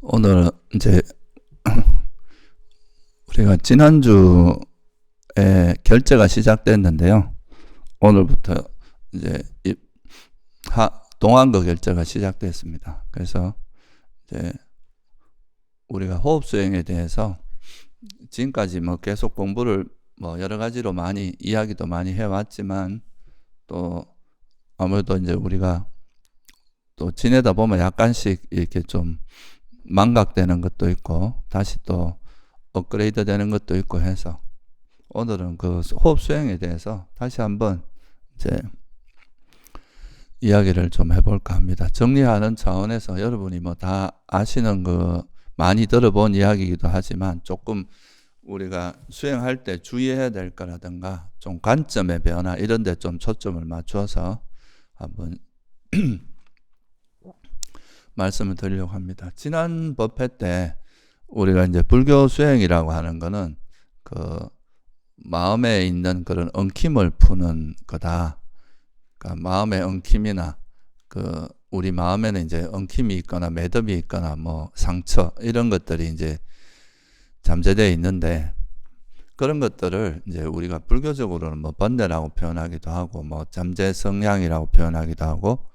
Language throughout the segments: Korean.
오늘은 이제 우리가 지난주에 결제가 시작됐는데요. 오늘부터 이제 동안거 결제가 시작됐습니다. 그래서 이제 우리가 호흡 수행에 대해서 지금까지 뭐 계속 공부를 뭐 여러 가지로 많이 이야기도 많이 해왔지만 또 아무래도 이제 우리가 또 지내다 보면 약간씩 이렇게 좀 망각되는 것도 있고 다시 또 업그레이드 되는 것도 있고 해서 오늘은 그 호흡 수행에 대해서 다시 한번 이제 이야기를 좀 해볼까 합니다. 정리하는 차원에서 여러분이 뭐 다 아시는 거 많이 들어본 이야기이기도 하지만 조금 우리가 수행할 때 주의해야 될 거라든가 좀 관점의 변화 이런 데 좀 초점을 맞춰서 한번 말씀을 드리려고 합니다. 지난 법회 때 우리가 이제 불교 수행이라고 하는 거는 그 마음에 있는 그런 엉킴을 푸는 거다. 그러니까 마음의 엉킴이나 그 우리 마음에는 이제 엉킴이 있거나 매듭이 있거나 뭐 상처 이런 것들이 이제 잠재되어 있는데 그런 것들을 이제 우리가 불교적으로는 뭐 번뇌라고 표현하기도 하고 뭐 잠재 성향이라고 표현하기도 하고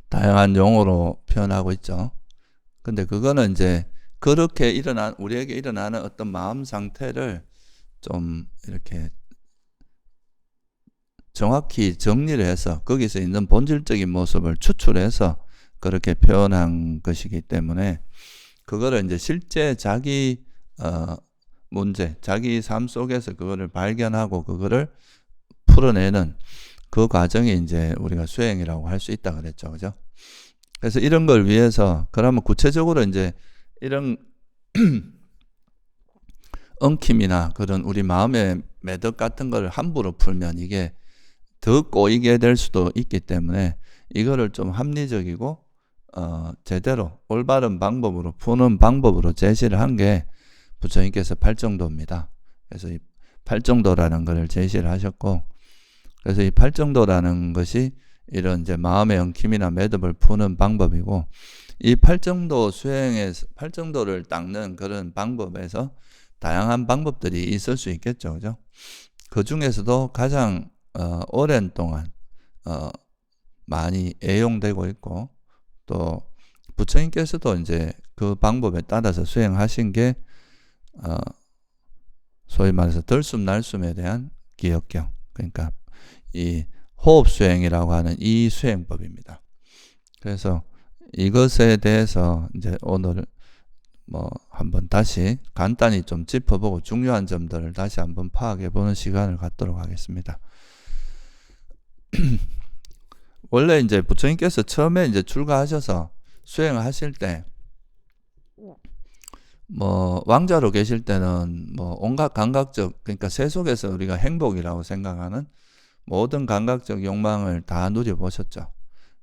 다양한 용어로 표현하고 있죠. 근데 그거는 이제 그렇게 우리에게 일어나는 어떤 마음 상태를 좀 이렇게 정확히 정리를 해서 거기서 있는 본질적인 모습을 추출해서 그렇게 표현한 것이기 때문에 그거를 이제 실제 자기 문제, 자기 삶 속에서 그거를 발견하고 그거를 풀어내는 그 과정이 이제 우리가 수행이라고 할 수 있다 그랬죠. 그죠? 그래서 이런 걸 위해서 그러면 구체적으로 이제 이런 엉킴이나 그런 우리 마음의 매듭 같은 걸 함부로 풀면 이게 더 꼬이게 될 수도 있기 때문에 이거를 좀 합리적이고 제대로 올바른 방법으로 푸는 방법으로 제시를 한 게 부처님께서 팔정도입니다. 그래서 이 팔정도라는 걸 제시를 하셨고 그래서 이 팔정도라는 것이 이런 이제 마음의 엉킴이나 매듭을 푸는 방법이고 이 팔정도 수행에서 팔정도를 닦는 그런 방법에서 다양한 방법들이 있을 수 있겠죠. 그죠? 그 중에서도 가장 오랜 동안 많이 애용되고 있고 또 부처님께서도 이제 그 방법에 따라서 수행하신 게 소위 말해서 들숨 날숨에 대한 기억경, 그러니까 이 호흡 수행이라고 하는 이 수행법입니다. 그래서 이것에 대해서 이제 오늘 뭐 한번 다시 간단히 좀 짚어보고 중요한 점들을 다시 한번 파악해보는 시간을 갖도록 하겠습니다. 원래 이제 부처님께서 처음에 이제 출가하셔서 수행을 하실 때 뭐 왕자로 계실 때는 뭐 온갖 감각적, 그러니까 세속에서 우리가 행복이라고 생각하는 모든 감각적 욕망을 다 누려보셨죠.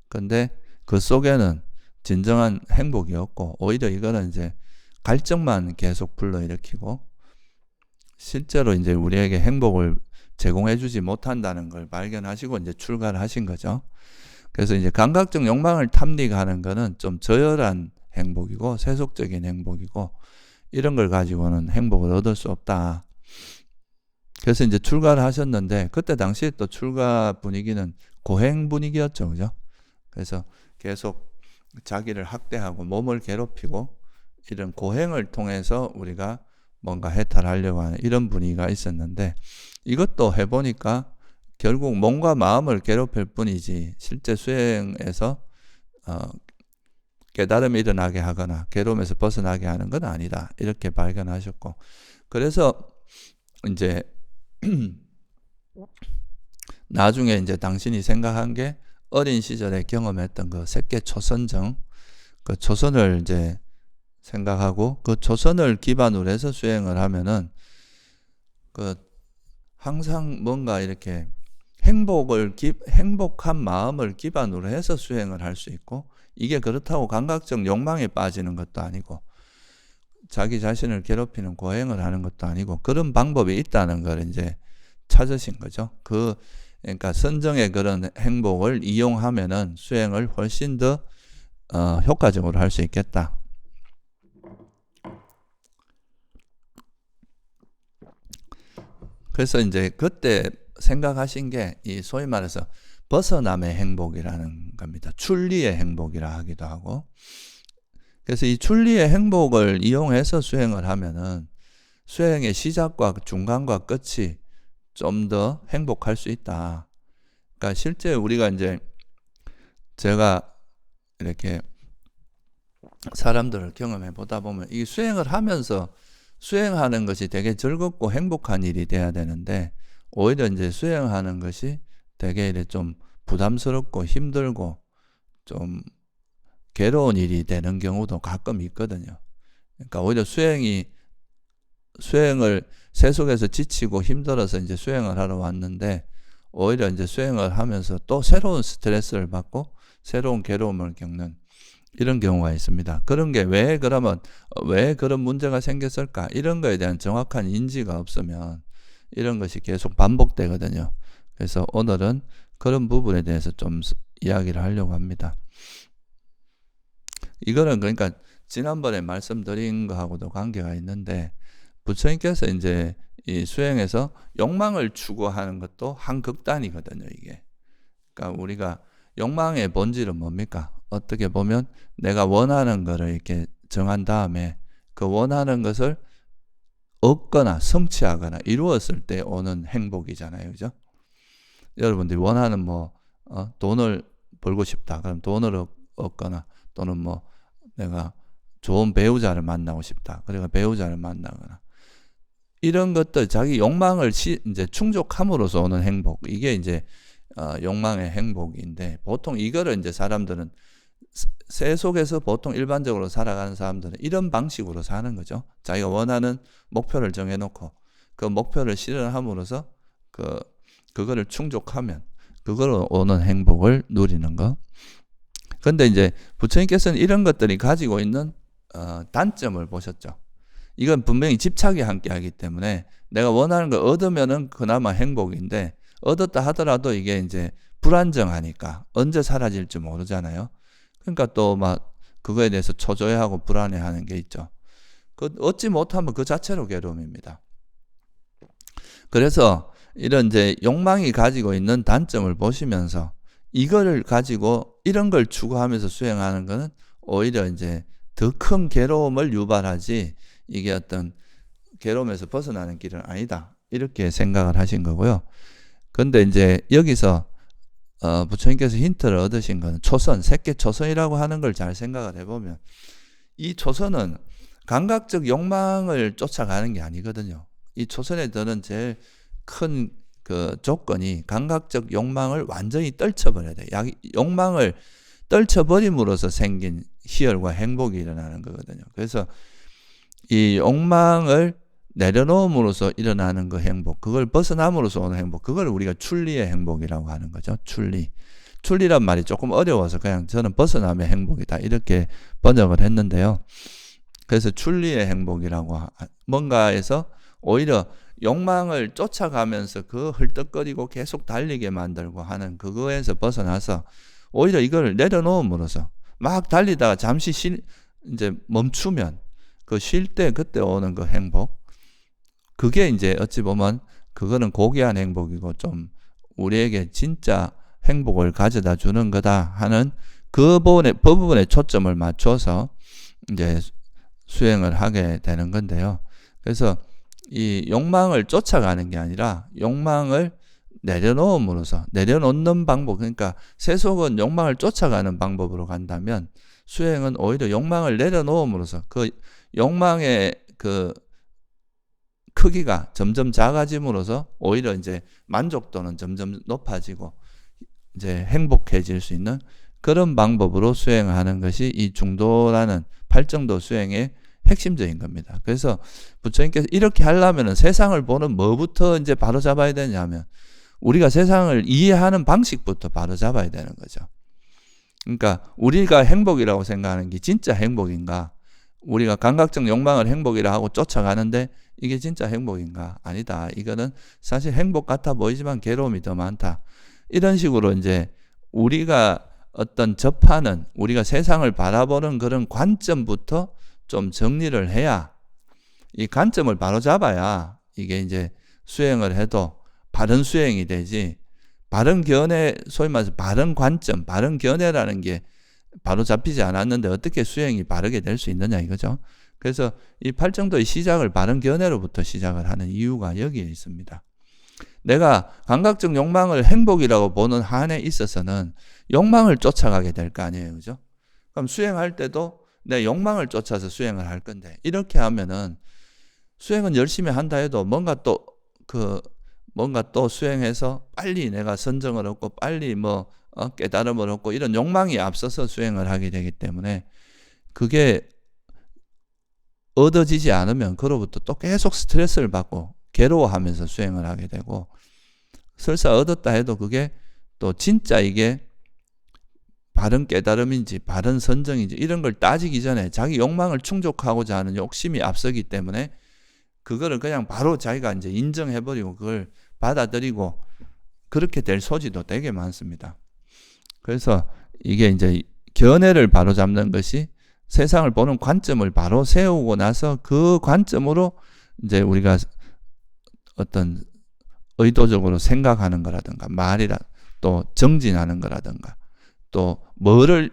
근데 그 속에는 진정한 행복이 없고 오히려 이거는 이제 갈증만 계속 불러일으키고 실제로 이제 우리에게 행복을 제공해주지 못한다는 걸 발견하시고 이제 출가를 하신 거죠. 그래서 이제 감각적 욕망을 탐닉하는 거는 좀 저열한 행복이고 세속적인 행복이고 이런 걸 가지고는 행복을 얻을 수 없다. 그래서 이제 출가를 하셨는데 그때 당시에 또 출가 분위기는 고행 분위기였죠. 그죠? 그래서 계속 자기를 학대하고 몸을 괴롭히고 이런 고행을 통해서 우리가 뭔가 해탈하려고 하는 이런 분위기가 있었는데 이것도 해보니까 결국 몸과 마음을 괴롭힐 뿐이지 실제 수행에서 깨달음이 일어나게 하거나 괴로움에서 벗어나게 하는 건 아니다. 이렇게 발견하셨고 그래서 이제 나중에 이제 당신이 생각한 게 어린 시절에 경험했던 그 색계 초선정, 그 초선을 이제 생각하고 그 초선을 기반으로 해서 수행을 하면은 그 항상 뭔가 이렇게 행복한 마음을 기반으로 해서 수행을 할 수 있고 이게 그렇다고 감각적 욕망에 빠지는 것도 아니고 자기 자신을 괴롭히는 고행을 하는 것도 아니고 그런 방법이 있다는 걸 이제 찾으신 거죠. 그러니까 선정의 그런 행복을 이용하면은 수행을 훨씬 더 효과적으로 할 수 있겠다. 그래서 이제 그때 생각하신 게 이 소위 말해서 벗어남의 행복이라는 겁니다. 출리의 행복이라 하기도 하고. 그래서 이 출리의 행복을 이용해서 수행을 하면은 수행의 시작과 중간과 끝이 좀 더 행복할 수 있다. 그러니까 실제 우리가 이제 제가 이렇게 사람들을 경험해 보다 보면 이 수행을 하면서 수행하는 것이 되게 즐겁고 행복한 일이 돼야 되는데 오히려 이제 수행하는 것이 되게 이래 좀 부담스럽고 힘들고 좀 괴로운 일이 되는 경우도 가끔 있거든요. 그러니까 오히려 수행을 세속에서 지치고 힘들어서 이제 수행을 하러 왔는데 오히려 이제 수행을 하면서 또 새로운 스트레스를 받고 새로운 괴로움을 겪는 이런 경우가 있습니다. 그런 게 왜 그러면 왜 그런 문제가 생겼을까? 이런 거에 대한 정확한 인지가 없으면 이런 것이 계속 반복되거든요. 그래서 오늘은 그런 부분에 대해서 좀 이야기를 하려고 합니다. 이거는 그러니까 지난번에 말씀드린 거하고도 관계가 있는데 부처님께서 이제 이 수행에서 욕망을 추구하는 것도 한 극단이거든요, 이게. 그러니까 우리가 욕망의 본질은 뭡니까? 어떻게 보면 내가 원하는 거를 이렇게 정한 다음에 그 원하는 것을 얻거나 성취하거나 이루었을 때 오는 행복이잖아요. 그죠? 여러분들이 원하는 돈을 벌고 싶다. 그럼 돈을 얻거나 또는 내가 좋은 배우자를 만나고 싶다. 그러니까 배우자를 만나거나 이런 것들 자기 욕망을 이제 충족함으로써 오는 행복. 이게 이제 욕망의 행복인데 보통 이거를 이제 사람들은 세속에서 보통 일반적으로 살아가는 사람들은 이런 방식으로 사는 거죠. 자기가 원하는 목표를 정해놓고 그 목표를 실현함으로써 그거를 충족하면 그걸로 오는 행복을 누리는 거. 근데 이제 부처님께서는 이런 것들이 가지고 있는 단점을 보셨죠. 이건 분명히 집착이 함께하기 때문에 내가 원하는 걸 얻으면은 그나마 행복인데 얻었다 하더라도 이게 이제 불안정하니까 언제 사라질지 모르잖아요. 그러니까 또 막 그거에 대해서 초조해하고 불안해하는 게 있죠. 그 얻지 못하면 그 자체로 괴로움입니다. 그래서 이런 이제 욕망이 가지고 있는 단점을 보시면서 이거를 가지고 이런 걸 추구하면서 수행하는 거는 오히려 이제 더 큰 괴로움을 유발하지 이게 어떤 괴로움에서 벗어나는 길은 아니다. 이렇게 생각을 하신 거고요. 근데 이제 여기서 부처님께서 힌트를 얻으신 거는 초선, 색계 초선이라고 하는 걸 잘 생각을 해보면 이 초선은 감각적 욕망을 쫓아가는 게 아니거든요. 이 초선에 드는 제일 큰 그 조건이 감각적 욕망을 완전히 떨쳐버려야 돼. 욕망을 떨쳐버림으로써 생긴 희열과 행복이 일어나는 거거든요. 그래서 이 욕망을 내려놓음으로써 일어나는 그 행복, 그걸 벗어남으로써 오는 행복, 그걸 우리가 출리의 행복이라고 하는 거죠. 출리란 말이 조금 어려워서 그냥 저는 벗어남의 행복이다 이렇게 번역을 했는데요. 그래서 출리의 행복이라고 뭔가에서 오히려 욕망을 쫓아가면서 그 헐떡거리고 계속 달리게 만들고 하는 그거에서 벗어나서 오히려 이걸 내려놓음으로써 막 달리다가 잠시 이제 멈추면 그 쉴 때 그때 오는 그 행복, 그게 이제 어찌 보면 그거는 고귀한 행복이고 좀 우리에게 진짜 행복을 가져다 주는 거다 하는 그 부분에 초점을 맞춰서 이제 수행을 하게 되는 건데요. 그래서 이 욕망을 쫓아가는 게 아니라 욕망을 내려놓음으로써 내려놓는 방법, 그러니까 세속은 욕망을 쫓아가는 방법으로 간다면 수행은 오히려 욕망을 내려놓음으로써 그 욕망의 그 크기가 점점 작아짐으로써 오히려 이제 만족도는 점점 높아지고 이제 행복해질 수 있는 그런 방법으로 수행하는 것이 이 중도라는 팔정도 수행의 핵심적인 겁니다. 그래서 부처님께서 이렇게 하려면 세상을 보는 뭐부터 이제 바로 잡아야 되냐면 우리가 세상을 이해하는 방식부터 바로 잡아야 되는 거죠. 그러니까 우리가 행복이라고 생각하는 게 진짜 행복인가? 우리가 감각적 욕망을 행복이라 하고 쫓아가는데 이게 진짜 행복인가? 아니다. 이거는 사실 행복 같아 보이지만 괴로움이 더 많다. 이런 식으로 이제 우리가 어떤 접하는 우리가 세상을 바라보는 그런 관점부터 좀 정리를 해야 이 관점을 바로 잡아야 이게 이제 수행을 해도 바른 수행이 되지. 바른 견해, 소위 말해서 바른 관점, 바른 견해라는 게 바로 잡히지 않았는데 어떻게 수행이 바르게 될 수 있느냐 이거죠. 그래서 이 팔정도의 시작을 바른 견해로부터 시작을 하는 이유가 여기에 있습니다. 내가 감각적 욕망을 행복이라고 보는 한에 있어서는 욕망을 쫓아가게 될 거 아니에요. 그죠? 그럼 수행할 때도 내 욕망을 쫓아서 수행을 할 건데, 이렇게 하면은 수행은 열심히 한다 해도 뭔가 또 수행해서 빨리 내가 선정을 얻고 빨리 깨달음을 얻고 이런 욕망이 앞서서 수행을 하게 되기 때문에 그게 얻어지지 않으면 그로부터 또 계속 스트레스를 받고 괴로워하면서 수행을 하게 되고, 설사 얻었다 해도 그게 또 진짜 이게 바른 깨달음인지 바른 선정인지 이런 걸 따지기 전에 자기 욕망을 충족하고자 하는 욕심이 앞서기 때문에 그거를 그냥 바로 자기가 이제 인정해버리고 그걸 받아들이고 그렇게 될 소지도 되게 많습니다. 그래서 이게 이제 견해를 바로 잡는 것이 세상을 보는 관점을 바로 세우고 나서 그 관점으로 이제 우리가 어떤 의도적으로 생각하는 거라든가 말이라 또 정진하는 거라든가 또 뭐를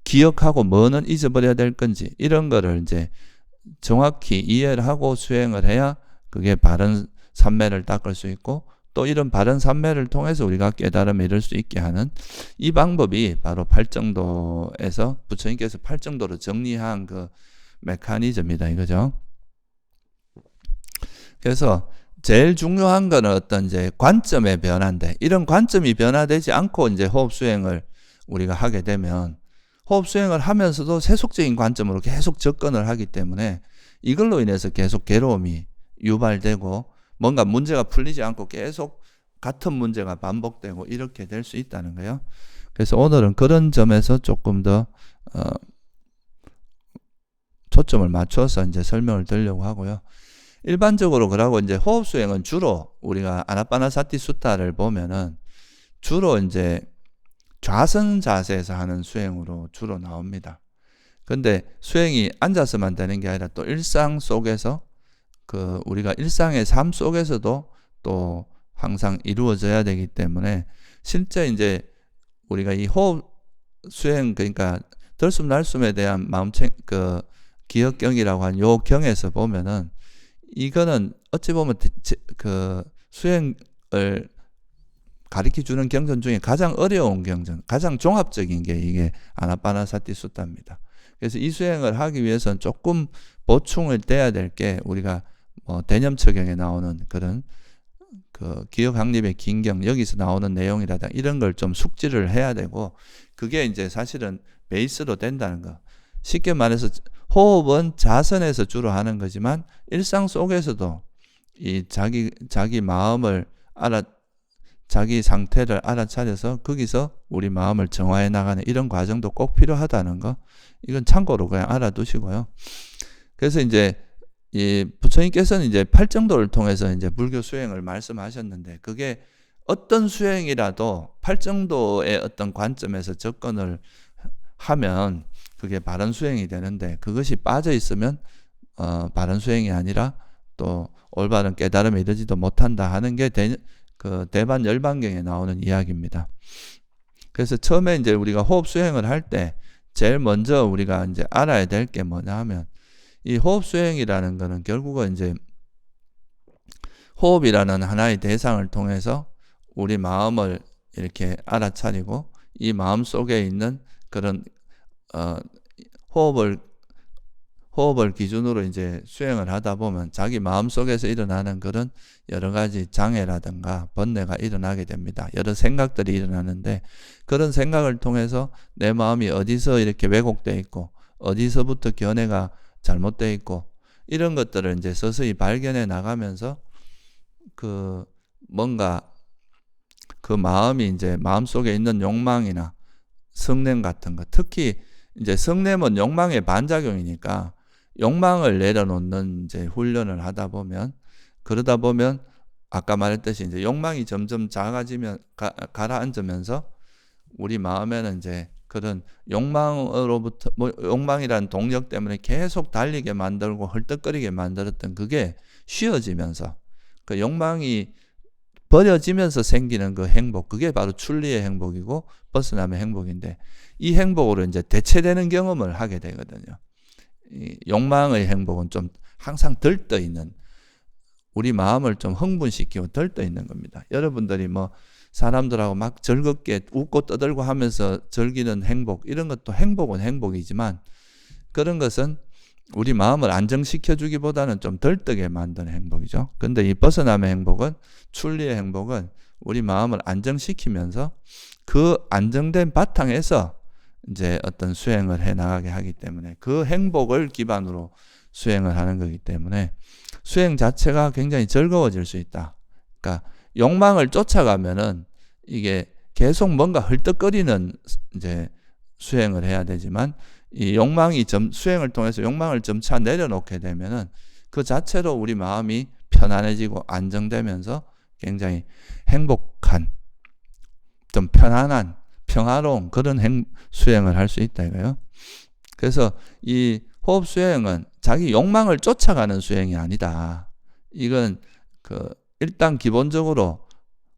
기억하고 뭐는 잊어버려야 될 건지 이런 거를 이제 정확히 이해를 하고 수행을 해야 그게 바른 삼매를 닦을 수 있고, 또 이런 바른 삼매를 통해서 우리가 깨달음에 이를 수 있게 하는 이 방법이 바로 팔정도에서 부처님께서 팔정도로 정리한 그 메커니즘이다 이거죠. 그래서 제일 중요한 거는 어떤 이제 관점의 변화인데, 이런 관점이 변화되지 않고 이제 호흡 수행을 우리가 하게 되면 호흡 수행을 하면서도 세속적인 관점으로 계속 접근을 하기 때문에 이걸로 인해서 계속 괴로움이 유발되고 뭔가 문제가 풀리지 않고 계속 같은 문제가 반복되고 이렇게 될 수 있다는 거예요. 그래서 오늘은 그런 점에서 조금 더 초점을 맞춰서 이제 설명을 드리려고 하고요. 일반적으로 그러고 이제 호흡 수행은 주로 우리가 아나파나사티 수타를 보면은 주로 이제 좌선 자세에서 하는 수행으로 주로 나옵니다. 근데 수행이 앉아서만 되는 게 아니라 또 일상 속에서 우리가 일상의 삶 속에서도 또 항상 이루어져야 되기 때문에 실제 이제 우리가 이 호흡 수행, 그러니까 들숨 날숨에 대한 기억경이라고 하는 요 경에서 보면은 이거는 어찌 보면 수행을 가르쳐 주는 경전 중에 가장 어려운 경전, 가장 종합적인 게 이게 아나파나사티 수타입니다. 그래서 이 수행을 하기 위해서는 조금 보충을 돼야 될 게 우리가 대념처경에 나오는 그런 기억학립의 긴경, 여기서 나오는 내용이라든가 이런 걸 좀 숙지를 해야 되고, 그게 이제 사실은 베이스로 된다는 거. 쉽게 말해서 호흡은 자선에서 주로 하는 거지만 일상 속에서도 이 자기 마음을 자기 상태를 알아차려서 거기서 우리 마음을 정화해 나가는 이런 과정도 꼭 필요하다는 거, 이건 참고로 그냥 알아두시고요. 그래서 이제 이 부처님께서는 이제 팔정도를 통해서 이제 불교 수행을 말씀하셨는데, 그게 어떤 수행이라도 팔정도의 어떤 관점에서 접근을 하면 그게 바른 수행이 되는데, 그것이 빠져 있으면 바른 수행이 아니라 또 올바른 깨달음에 이르지도 못한다 하는 게 대반 열반경에 나오는 이야기입니다. 그래서 처음에 이제 우리가 호흡 수행을 할 때 제일 먼저 우리가 이제 알아야 될 게 뭐냐 하면, 이 호흡 수행이라는 거는 결국은 이제 호흡이라는 하나의 대상을 통해서 우리 마음을 이렇게 알아차리고 이 마음 속에 있는 그런 호흡을 기준으로 이제 수행을 하다 보면 자기 마음 속에서 일어나는 그런 여러 가지 장애라든가 번뇌가 일어나게 됩니다. 여러 생각들이 일어나는데, 그런 생각을 통해서 내 마음이 어디서 이렇게 왜곡되어 있고 어디서부터 견해가 잘못되어 있고 이런 것들을 이제 서서히 발견해 나가면서 뭔가 그 마음이 이제 마음속에 있는 욕망이나 성냄 같은 거, 특히 이제 성냄은 욕망의 반작용이니까 욕망을 내려놓는 이제 훈련을 하다 보면, 그러다 보면 아까 말했듯이 이제 욕망이 점점 작아지면 가라앉으면서 우리 마음에는 이제 그런 욕망으로부터 욕망이라는 동력 때문에 계속 달리게 만들고 헐떡거리게 만들었던 그게 쉬어지면서 그 욕망이 버려지면서 생기는 그 행복, 그게 바로 출리의 행복이고 벗어남의 행복인데, 이 행복으로 이제 대체되는 경험을 하게 되거든요. 이 욕망의 행복은 좀 항상 들떠 있는, 우리 마음을 좀 흥분시키고 들떠 있는 겁니다. 여러분들이 뭐 사람들하고 막 즐겁게 웃고 떠들고 하면서 즐기는 행복, 이런 것도 행복은 행복이지만 그런 것은 우리 마음을 안정시켜 주기보다는 좀 들뜨게 만드는 행복이죠. 근데 이 벗어남의 행복은, 출리의 행복은 우리 마음을 안정시키면서 그 안정된 바탕에서 이제 어떤 수행을 해 나가게 하기 때문에, 그 행복을 기반으로 수행을 하는 거기 때문에 수행 자체가 굉장히 즐거워질 수 있다. 그러니까 욕망을 쫓아가면은 이게 계속 뭔가 헐떡거리는 이제 수행을 해야 되지만, 이 욕망이 수행을 통해서 욕망을 점차 내려놓게 되면은 그 자체로 우리 마음이 편안해지고 안정되면서 굉장히 행복한, 좀 편안한, 평화로운 그런 수행을 할 수 있다 이거예요. 그래서 이 호흡 수행은 자기 욕망을 쫓아가는 수행이 아니다. 이건 일단 기본적으로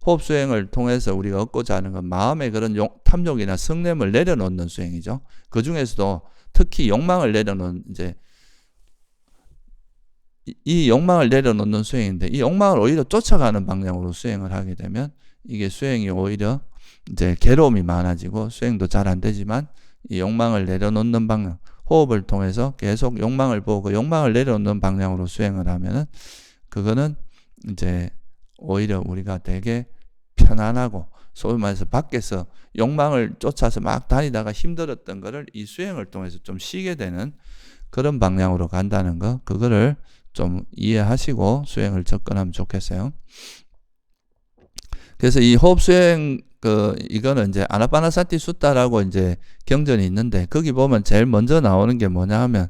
호흡 수행을 통해서 우리가 얻고자 하는 건 마음의 그런 탐욕이나 성냄을 내려놓는 수행이죠. 그 중에서도 특히 욕망을 내려놓는, 이제 이 욕망을 내려놓는 수행인데, 이 욕망을 오히려 쫓아가는 방향으로 수행을 하게 되면 이게 수행이 오히려 이제 괴로움이 많아지고 수행도 잘 안 되지만, 이 욕망을 내려놓는 방향, 호흡을 통해서 계속 욕망을 보고 욕망을 내려놓는 방향으로 수행을 하면은 그거는 이제 오히려 우리가 되게 편안하고, 소위 말해서 밖에서 욕망을 쫓아서 막 다니다가 힘들었던 거를 이 수행을 통해서 좀 쉬게 되는 그런 방향으로 간다는 거, 그거를 좀 이해하시고 수행을 접근하면 좋겠어요. 그래서 이 호흡 수행, 이거는 이제 아나파나사티 수타라고 이제 경전이 있는데, 거기 보면 제일 먼저 나오는 게 뭐냐 하면,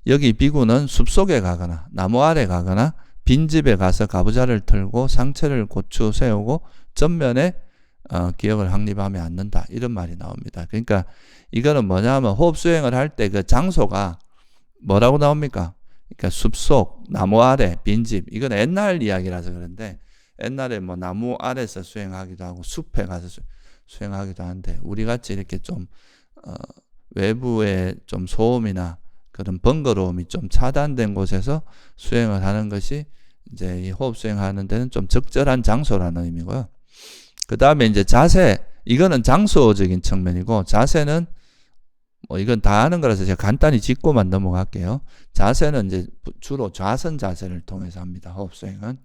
여기 비구는 숲속에 가거나 나무 아래 가거나 빈집에 가서 가부좌를 틀고 상체를 고추 세우고 전면에 기억을 확립하면 앉는다, 이런 말이 나옵니다. 그러니까 이거는 뭐냐 하면, 호흡 수행을 할 때 그 장소가 뭐라고 나옵니까? 그러니까 숲속, 나무 아래, 빈집. 이건 옛날 이야기라서 그런데, 옛날에 뭐 나무 아래서 수행하기도 하고 숲에 가서 수행하기도 하는데, 우리 같이 이렇게 좀 외부에 좀 소음이나 그런 번거로움이 좀 차단된 곳에서 수행을 하는 것이 이제 이 호흡 수행하는 데는 좀 적절한 장소라는 의미고요. 그 다음에 이제 자세, 이거는 장소적인 측면이고, 자세는 뭐 이건 다 아는 거라서 제가 간단히 짚고만 넘어갈게요. 자세는 이제 주로 좌선 자세를 통해서 합니다. 호흡 수행은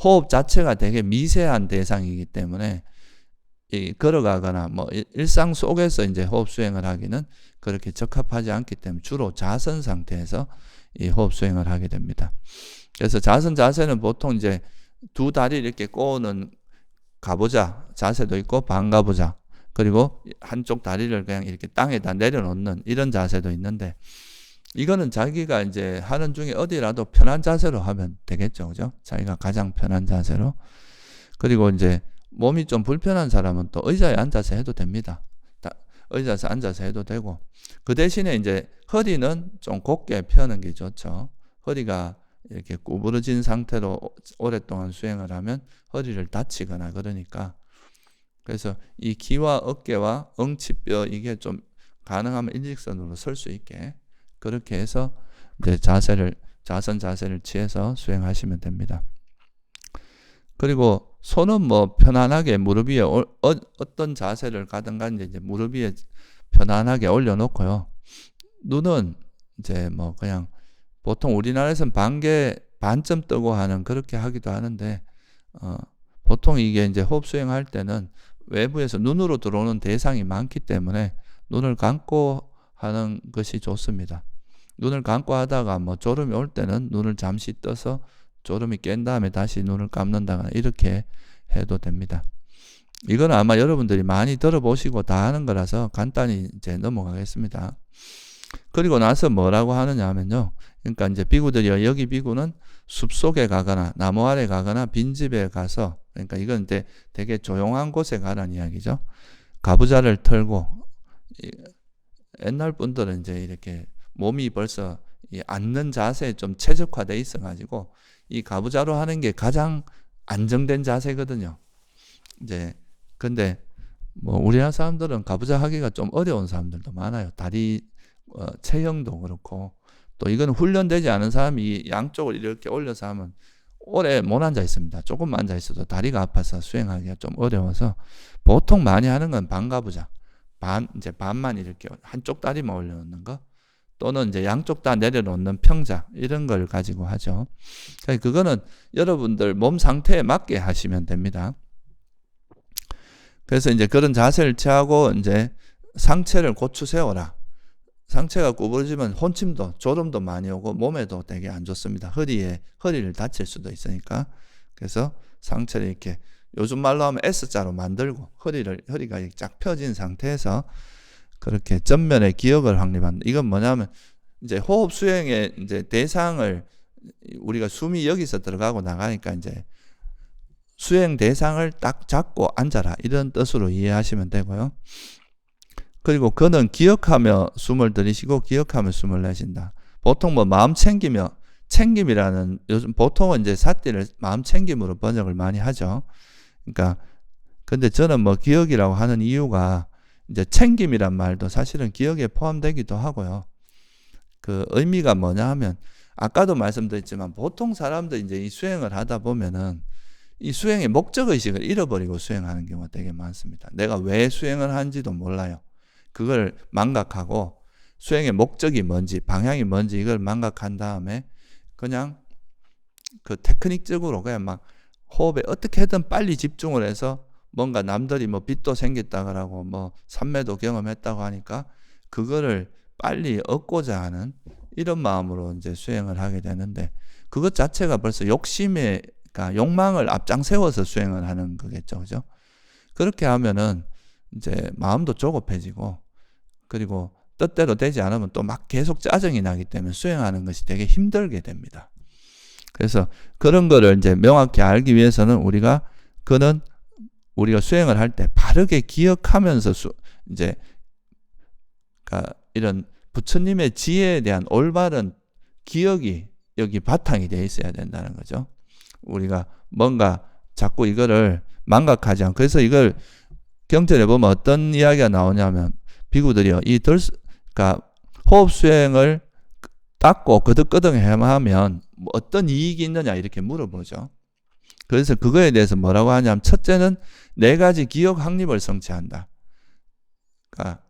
호흡 자체가 되게 미세한 대상이기 때문에 걸어가거나 뭐 일상 속에서 이제 호흡 수행을 하기는 그렇게 적합하지 않기 때문에 주로 좌선 상태에서 이 호흡 수행을 하게 됩니다. 그래서 좌선 자세는 보통 이제 두 다리를 이렇게 꼬는 가부좌 자세도 있고, 반가부좌, 그리고 한쪽 다리를 그냥 이렇게 땅에다 내려놓는 이런 자세도 있는데, 이거는 자기가 이제 하는 중에 어디라도 편한 자세로 하면 되겠죠. 그죠? 자기가 가장 편한 자세로. 그리고 이제 몸이 좀 불편한 사람은 또 의자에 앉아서 해도 됩니다. 의자에서 앉아서 해도 되고, 그 대신에 이제 허리는 좀 곧게 펴는 게 좋죠. 허리가 이렇게 구부러진 상태로 오랫동안 수행을 하면 허리를 다치거나 그러니까, 그래서 이 귀와 어깨와 엉치뼈, 이게 좀 가능하면 일직선으로 설 수 있게 그렇게 해서 이제 좌선 자세를 취해서 수행하시면 됩니다. 그리고 손은 뭐 편안하게 무릎 위에 어떤 자세를 가든 간에 이제 무릎 위에 편안하게 올려놓고요. 눈은 이제 뭐 그냥 보통 우리나라에서는 반점 뜨고 하는, 그렇게 하기도 하는데, 보통 이게 이제 호흡 수행할 때는 외부에서 눈으로 들어오는 대상이 많기 때문에 눈을 감고 하는 것이 좋습니다. 눈을 감고 하다가 뭐 졸음이 올 때는 눈을 잠시 떠서 졸음이 깬 다음에 다시 눈을 감는다거나 이렇게 해도 됩니다. 이건 아마 여러분들이 많이 들어보시고 다 하는 거라서 간단히 이제 넘어가겠습니다. 그리고 나서 뭐라고 하느냐 하면요, 그러니까 이제 비구들이, 여기 비구는 숲속에 가거나 나무 아래 가거나 빈집에 가서, 그러니까 이건 되게 조용한 곳에 가라는 이야기죠. 가부좌를 털고 옛날 분들은 이제 이렇게 몸이 벌써 이 앉는 자세에 좀 최적화돼 있어가지고 이 가부좌로 하는 게 가장 안정된 자세거든요. 이제 근데 뭐 우리나라 사람들은 가부좌 하기가 좀 어려운 사람들도 많아요. 다리 체형도 그렇고 또 이건 훈련되지 않은 사람이 양쪽을 이렇게 올려서 하면 오래 못 앉아 있습니다. 조금 앉아 있어도 다리가 아파서 수행하기가 좀 어려워서 보통 많이 하는 건 반가부좌. 이제 반만 이렇게 한쪽 다리만 올려놓는 거 또는 이제 양쪽 다 내려놓는 평자 이런 걸 가지고 하죠. 그거는 여러분들 몸 상태에 맞게 하시면 됩니다. 그래서 이제 그런 자세를 취하고 이제 상체를 고추 세워라. 상체가 구부러지면 혼침도 졸음도 많이 오고 몸에도 되게 안 좋습니다. 허리를 다칠 수도 있으니까. 그래서 상체를 이렇게 요즘 말로 하면 S자로 만들고 허리가 쫙 펴진 상태에서 그렇게 전면의 기억을 확립한다. 이건 뭐냐면 이제 호흡 수행의 이제 대상을 우리가 숨이 여기서 들어가고 나가니까 이제 수행 대상을 딱 잡고 앉아라 이런 뜻으로 이해하시면 되고요. 그리고 그는 기억하며 숨을 들이쉬고 기억하며 숨을 내쉰다. 보통 뭐 마음 챙김이라는 요즘 보통은 이제 사띠를 마음 챙김으로 번역을 많이 하죠. 그러니까 근데 저는 뭐 기억이라고 하는 이유가 이제 챙김이란 말도 사실은 기억에 포함되기도 하고요. 그 의미가 뭐냐 하면 아까도 말씀드렸지만 보통 사람들 이제 이 수행을 하다 보면은 이 수행의 목적의식을 잃어버리고 수행하는 경우가 되게 많습니다. 내가 왜 수행을 하는지도 몰라요. 그걸 망각하고 수행의 목적이 뭔지 방향이 뭔지 이걸 망각한 다음에 그냥 그 테크닉적으로 그냥 막 호흡에 어떻게든 빨리 집중을 해서 뭔가 남들이 뭐 빛도 생겼다 그러고 뭐 산매도 경험했다고 하니까 그거를 빨리 얻고자 하는 이런 마음으로 이제 수행을 하게 되는데 그것 자체가 벌써 그러니까 욕망을 앞장 세워서 수행을 하는 거겠죠. 그죠? 그렇게 하면은 이제 마음도 조급해지고 그리고 뜻대로 되지 않으면 또 막 계속 짜증이 나기 때문에 수행하는 것이 되게 힘들게 됩니다. 그래서 그런 거를 이제 명확히 알기 위해서는 우리가 수행을 할 때 바르게 기억하면서 이제 그러니까 이런 부처님의 지혜에 대한 올바른 기억이 여기 바탕이 되어 있어야 된다는 거죠. 우리가 뭔가 자꾸 이거를 망각하지 않고 그래서 이걸 경전에 보면 어떤 이야기가 나오냐면 비구들이요. 그러니까 호흡 수행을 닦고 거듭거듭 해하면 뭐 어떤 이익이 있느냐 이렇게 물어보죠. 그래서 그거에 대해서 뭐라고 하냐면 첫째는 4가지 기억 확립을 성취한다. 그러니까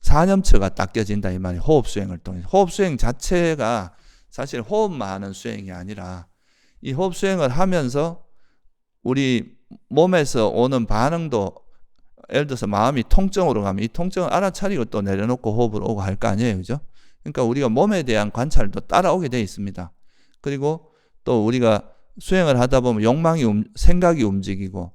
사념처가 닦여진다 이 말이 호흡 수행을 통해. 호흡 수행 자체가 사실 호흡만 하는 수행이 아니라 이 호흡 수행을 하면서 우리 몸에서 오는 반응도 예를 들어서 마음이 통증으로 가면 이 통증을 알아차리고 또 내려놓고 호흡을 오고 할 거 아니에요. 그죠? 그러니까 우리가 몸에 대한 관찰도 따라오게 돼 있습니다. 그리고 또 우리가 수행을 하다 보면 생각이 움직이고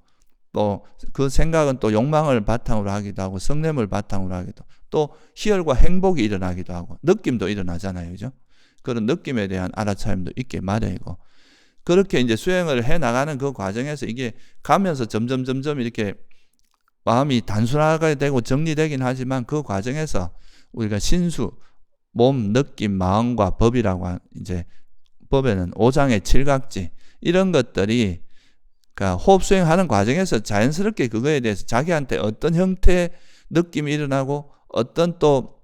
또 그 생각은 또 욕망을 바탕으로 하기도 하고 성냄을 바탕으로 하기도 하고 또 희열과 행복이 일어나기도 하고 느낌도 일어나잖아요. 그죠? 그런 느낌에 대한 알아차림도 있게 마련이고 그렇게 이제 수행을 해 나가는 그 과정에서 이게 가면서 점점 이렇게 마음이 단순하게 되고 정리되긴 하지만 그 과정에서 우리가 신수, 몸, 느낌, 마음과 법이라고 이제 법에는 5장의 7각지 이런 것들이 그러니까 호흡 수행하는 과정에서 자연스럽게 그거에 대해서 자기한테 어떤 형태의 느낌이 일어나고 어떤 또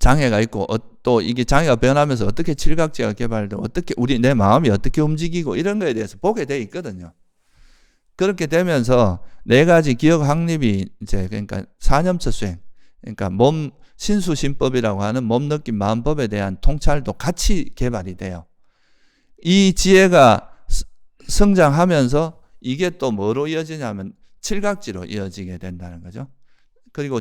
장애가 있고 또 이게 장애가 변하면서 어떻게 7각지가 개발되고 어떻게 내 마음이 어떻게 움직이고 이런 거에 대해서 보게 돼 있거든요. 그렇게 되면서 4가지 기억 확립이 이제 그러니까 사념처 수행, 그러니까 몸 신수신법이라고 하는 몸 느낌 마음법에 대한 통찰도 같이 개발이 돼요. 이 지혜가 성장하면서 이게 또 뭐로 이어지냐면 7각지로 이어지게 된다는 거죠. 그리고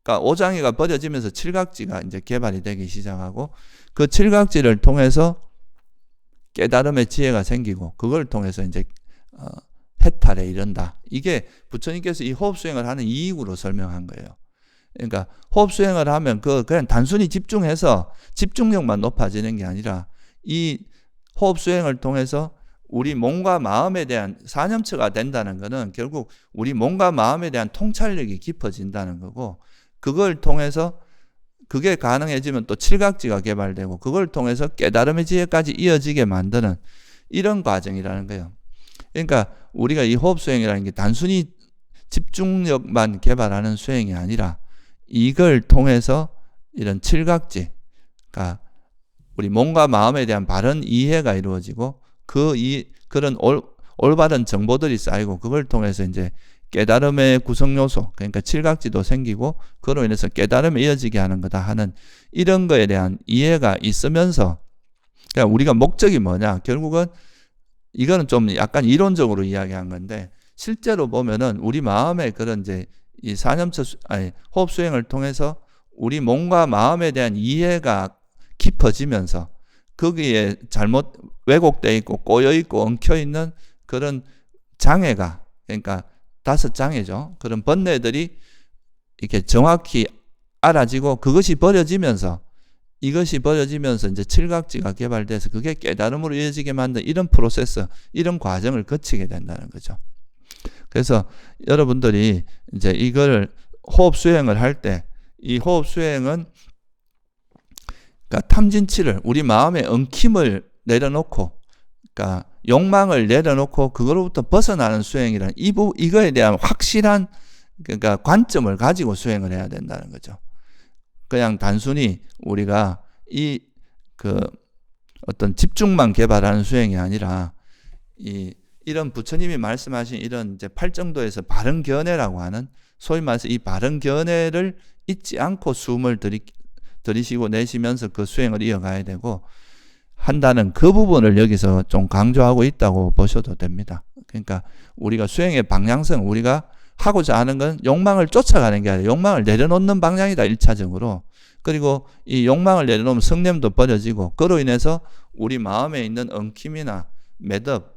그러니까 5장애가 버려지면서 7각지가 이제 개발이 되기 시작하고 그 7각지를 통해서 깨달음의 지혜가 생기고 그걸 통해서 이제 해탈에 이른다. 이게 부처님께서 이 호흡 수행을 하는 이익으로 설명한 거예요. 그러니까 호흡 수행을 하면 그냥 단순히 집중해서 집중력만 높아지는 게 아니라 이 호흡 수행을 통해서 우리 몸과 마음에 대한 사념처가 된다는 것은 결국 우리 몸과 마음에 대한 통찰력이 깊어진다는 거고, 그걸 통해서 그게 가능해지면 또 칠각지가 개발되고, 그걸 통해서 깨달음의 지혜까지 이어지게 만드는 이런 과정이라는 거예요. 그러니까 우리가 이 호흡 수행이라는 게 단순히 집중력만 개발하는 수행이 아니라 이걸 통해서 이런 칠각지, 그러니까 우리 몸과 마음에 대한 바른 이해가 이루어지고, 그런 올바른 정보들이 쌓이고, 그걸 통해서 이제 깨달음의 구성 요소, 그러니까 칠각지도 생기고, 그로 인해서 깨달음에 이어지게 하는 거다 하는 이런 거에 대한 이해가 있으면서, 그러니까 우리가 목적이 뭐냐? 결국은 이거는 좀 약간 이론적으로 이야기한 건데, 실제로 보면은 우리 마음의 그런 이제 이 호흡 수행을 통해서 우리 몸과 마음에 대한 이해가 깊어지면서 거기에 잘못 왜곡되어 있고 꼬여 있고 엉켜 있는 그런 장애가, 그러니까 5장애죠. 그런 번뇌들이 이렇게 정확히 알아지고, 이것이 버려지면서 이제 칠각지가 개발돼서 그게 깨달음으로 이어지게 만든 이런 프로세스, 이런 과정을 거치게 된다는 거죠. 그래서 여러분들이 이제 이걸 호흡 수행을 할 때, 이 호흡 수행은 그러니까 탐진치를, 우리 마음의 엉킴을 내려놓고, 그러니까 욕망을 내려놓고 그거로부터 벗어나는 수행이란 이거에 대한 확실한, 그러니까 관점을 가지고 수행을 해야 된다는 거죠. 그냥 단순히 우리가 어떤 집중만 개발하는 수행이 아니라 이런 부처님이 말씀하신 이런 이제 팔정도에서 바른 견해라고 하는, 소위 말해서 이 바른 견해를 잊지 않고 숨을 들이쉬고 내쉬면서 그 수행을 이어가야 되고 한다는 그 부분을 여기서 좀 강조하고 있다고 보셔도 됩니다. 그러니까 우리가 수행의 방향성, 우리가 하고자 하는 건 욕망을 쫓아가는 게 아니라 욕망을 내려놓는 방향이다, 1차적으로. 그리고 이 욕망을 내려놓으면 성냄도 버려지고, 그로 인해서 우리 마음에 있는 엉킴이나 매듭,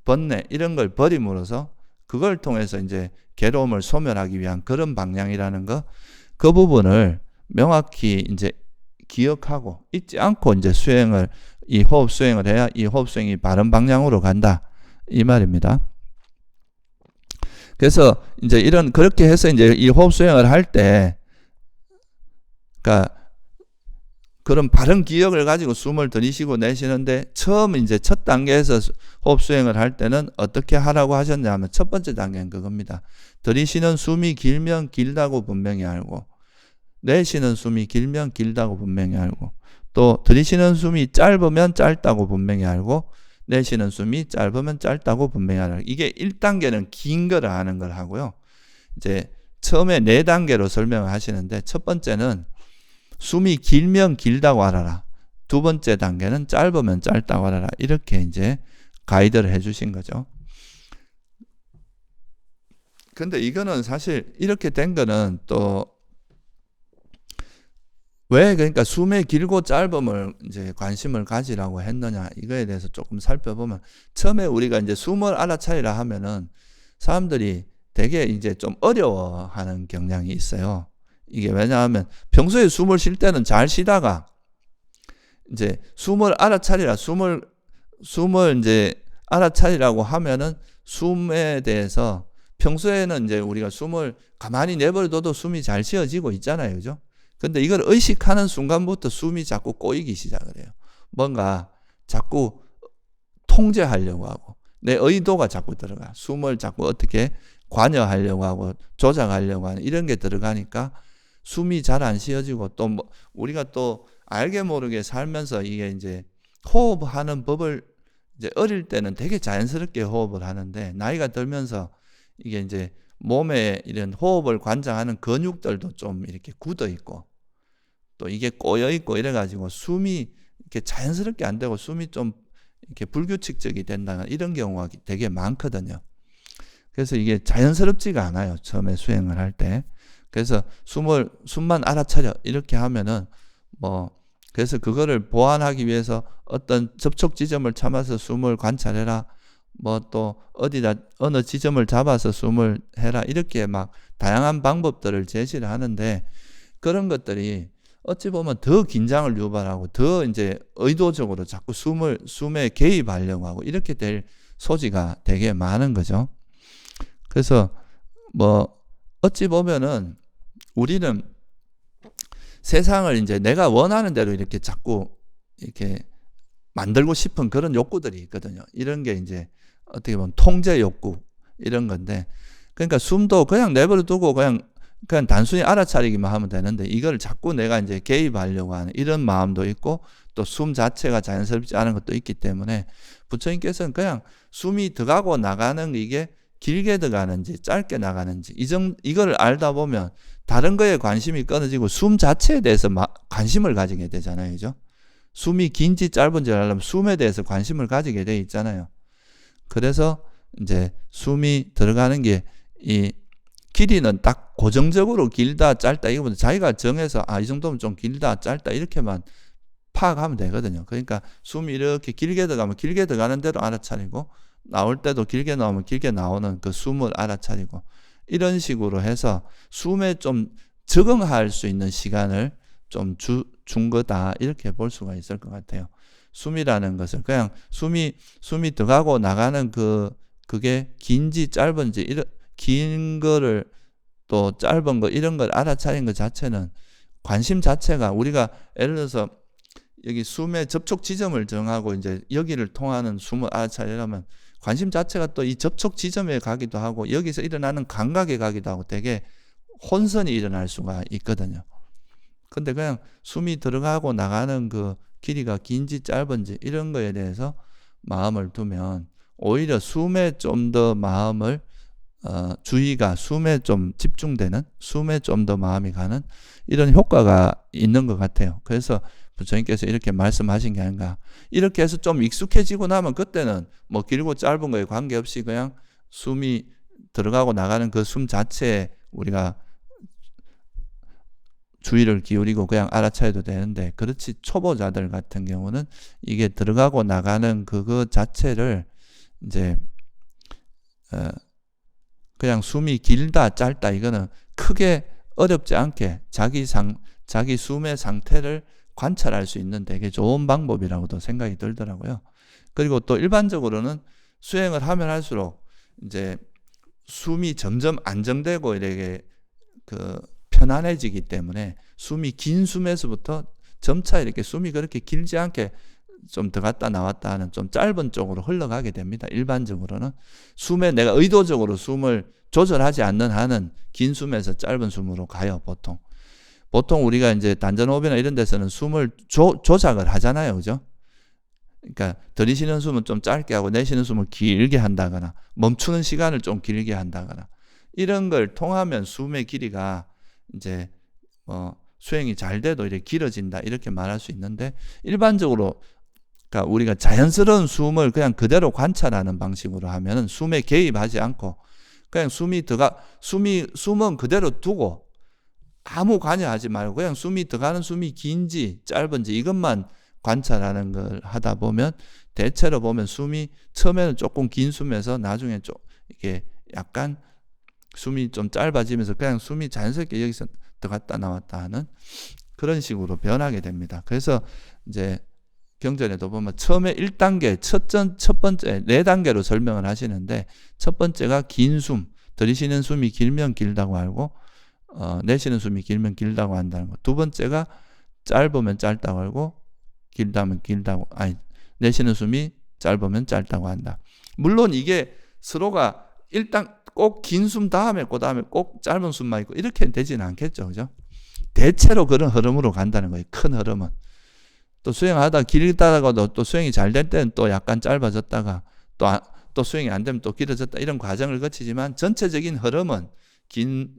번뇌 이런 걸 버림으로써 그걸 통해서 이제 괴로움을 소멸하기 위한 그런 방향이라는 거, 그 부분을 명확히 이제 기억하고 잊지 않고 이제 이 호흡 수행을 해야 이 호흡 수행이 바른 방향으로 간다, 이 말입니다. 그래서 이제 그렇게 해서 이제 이 호흡 수행을 할 때, 그러니까 그런 바른 기억을 가지고 숨을 들이쉬고 내쉬는데, 처음 이제 첫 단계에서 호흡 수행을 할 때는 어떻게 하라고 하셨냐면, 첫 번째 단계는 그겁니다. 들이쉬는 숨이 길면 길다고 분명히 알고, 내쉬는 숨이 길면 길다고 분명히 알고, 또 들이쉬는 숨이 짧으면 짧다고 분명히 알고, 내쉬는 숨이 짧으면 짧다고 분명히 알고. 이게 1단계는 긴 거를 아는 걸 하고요. 이제 처음에 4단계로 설명을 하시는데, 첫 번째는 숨이 길면 길다고 알아라. 두 번째 단계는 짧으면 짧다고 알아라. 이렇게 이제 가이드를 해주신 거죠. 근데 이거는 사실 이렇게 된 거는 또 왜, 그러니까 숨의 길고 짧음을 이제 관심을 가지라고 했느냐, 이거에 대해서 조금 살펴보면, 처음에 우리가 이제 숨을 알아차리라 하면은 사람들이 되게 이제 좀 어려워하는 경향이 있어요. 이게 왜냐하면 평소에 숨을 쉴 때는 잘 쉬다가 이제 숨을 알아차리라, 숨을 이제 알아차리라고 하면은 숨에 대해서 평소에는 이제 우리가 숨을 가만히 내버려둬도 숨이 잘 쉬어지고 있잖아요, 그죠? 근데 이걸 의식하는 순간부터 숨이 자꾸 꼬이기 시작을 해요. 뭔가 자꾸 통제하려고 하고, 내 의도가 자꾸 들어가. 숨을 자꾸 어떻게 관여하려고 하고 조작하려고 하는 이런 게 들어가니까 숨이 잘 안 쉬어지고, 또 우리가 또 알게 모르게 살면서 이게 이제 호흡하는 법을 이제 어릴 때는 되게 자연스럽게 호흡을 하는데, 나이가 들면서 이게 이제 몸에 이런 호흡을 관장하는 근육들도 좀 이렇게 굳어 있고, 또 이게 꼬여 있고 이래가지고 숨이 이렇게 자연스럽게 안 되고 숨이 좀 이렇게 불규칙적이 된다는 이런 경우가 되게 많거든요. 그래서 이게 자연스럽지가 않아요, 처음에 수행을 할 때. 그래서 숨만 알아차려 이렇게 하면은 그래서 그거를 보완하기 위해서 어떤 접촉 지점을 참아서 숨을 관찰해라, 또 어느 지점을 잡아서 숨을 해라, 이렇게 막 다양한 방법들을 제시를 하는데, 그런 것들이 어찌 보면 더 긴장을 유발하고 더 이제 의도적으로 자꾸 숨에 개입하려고 하고 이렇게 될 소지가 되게 많은 거죠. 그래서 뭐 어찌 보면은 우리는 세상을 이제 내가 원하는 대로 이렇게 자꾸 이렇게 만들고 싶은 그런 욕구들이 있거든요. 이런 게 이제 어떻게 보면 통제 욕구 이런 건데, 그러니까 숨도 그냥 내버려 두고 그냥 단순히 알아차리기만 하면 되는데 이걸 자꾸 내가 이제 개입하려고 하는 이런 마음도 있고 또 숨 자체가 자연스럽지 않은 것도 있기 때문에 부처님께서는 그냥 숨이 들어가고 나가는 이게 길게 들어가는지 짧게 나가는지 이걸 알다 보면 다른 거에 관심이 끊어지고 숨 자체에 대해서 관심을 가지게 되잖아요. 그죠? 숨이 긴지 짧은지 알려면 숨에 대해서 관심을 가지게 돼 있잖아요. 그래서 이제 숨이 들어가는 게 이 길이는 딱 고정적으로 길다 짧다 이거보다 자기가 정해서 이 정도면 좀 길다 짧다 이렇게만 파악하면 되거든요. 그러니까 숨이 이렇게 길게 들어가면 길게 들어가는 대로 알아차리고 나올 때도 길게 나오면 길게 나오는 그 숨을 알아차리고 이런 식으로 해서 숨에 좀 적응할 수 있는 시간을 좀 준 거다 이렇게 볼 수가 있을 것 같아요. 숨이라는 것을 그냥 숨이 들어가고 나가는 그게 긴지 짧은지 이런 긴 거를 또 짧은 거 이런 걸 알아차린 것 자체는 관심 자체가 우리가 예를 들어서 여기 숨의 접촉 지점을 정하고 이제 여기를 통하는 숨을 알아차리려면 관심 자체가 또 이 접촉 지점에 가기도 하고 여기서 일어나는 감각에 가기도 하고 되게 혼선이 일어날 수가 있거든요. 근데 그냥 숨이 들어가고 나가는 그 길이가 긴지 짧은지 이런 거에 대해서 마음을 두면 오히려 숨에 좀 더 마음을 주의가 숨에 좀 집중되는 숨에 좀 더 마음이 가는 이런 효과가 있는 것 같아요. 그래서 부처님께서 이렇게 말씀하신 게 아닌가. 이렇게 해서 좀 익숙해지고 나면 그때는 뭐 길고 짧은 거에 관계없이 그냥 숨이 들어가고 나가는 그 숨 자체에 우리가 주의를 기울이고 그냥 알아차려도 되는데, 그렇지 초보자들 같은 경우는 이게 들어가고 나가는 그거 자체를 이제 그냥 숨이 길다 짧다 이거는 크게 어렵지 않게 자기 숨의 상태를 관찰할 수 있는 되게 좋은 방법이라고도 생각이 들더라고요. 그리고 또 일반적으로는 수행을 하면 할수록 이제 숨이 점점 안정되고 이렇게 편안해지기 때문에 숨이 긴 숨에서부터 점차 이렇게 숨이 그렇게 길지 않게 좀 들어갔다 나왔다 하는 좀 짧은 쪽으로 흘러가게 됩니다. 일반적으로는 숨에 내가 의도적으로 숨을 조절하지 않는 한은 긴 숨에서 짧은 숨으로 가요. 보통 우리가 이제 단전호흡이나 이런 데서는 숨을 조작을 하잖아요. 그죠? 그러니까 들이쉬는 숨은 좀 짧게 하고 내쉬는 숨을 길게 한다거나 멈추는 시간을 좀 길게 한다거나 이런 걸 통하면 숨의 길이가 이제 수행이 잘 돼도 이렇게 길어진다 이렇게 말할 수 있는데, 일반적으로 그러니까 우리가 자연스러운 숨을 그냥 그대로 관찰하는 방식으로 하면은 숨에 개입하지 않고 그냥 숨은 그대로 두고 아무 관여하지 말고 그냥 숨이 들어가는 숨이 긴지 짧은지 이것만 관찰하는 걸 하다 보면 대체로 보면 숨이 처음에는 조금 긴 숨에서 나중에 좀 이렇게 약간 숨이 좀 짧아지면서 그냥 숨이 자연스럽게 여기서 들어갔다 나왔다 하는 그런 식으로 변하게 됩니다. 그래서 이제 경전에도 보면 처음에 1단계, 첫 번째 4단계로 설명을 하시는데, 첫 번째가 긴 숨, 들이쉬는 숨이 길면 길다고 알고 내쉬는 숨이 길면 길다고 한다는 거. 두 번째가 짧으면 짧다고 알고 길다면 길다고, 내쉬는 숨이 짧으면 짧다고 한다. 물론 이게 서로가 일단 꼭 긴 숨 다음에 그다음에 꼭 짧은 숨만 있고 이렇게 되지는 않겠죠. 그죠? 대체로 그런 흐름으로 간다는 거예요. 큰 흐름은. 또 수행하다 길다가도 또 수행이 잘 될 때는 또 약간 짧아졌다가 또 수행이 안 되면 또 길어졌다 이런 과정을 거치지만 전체적인 흐름은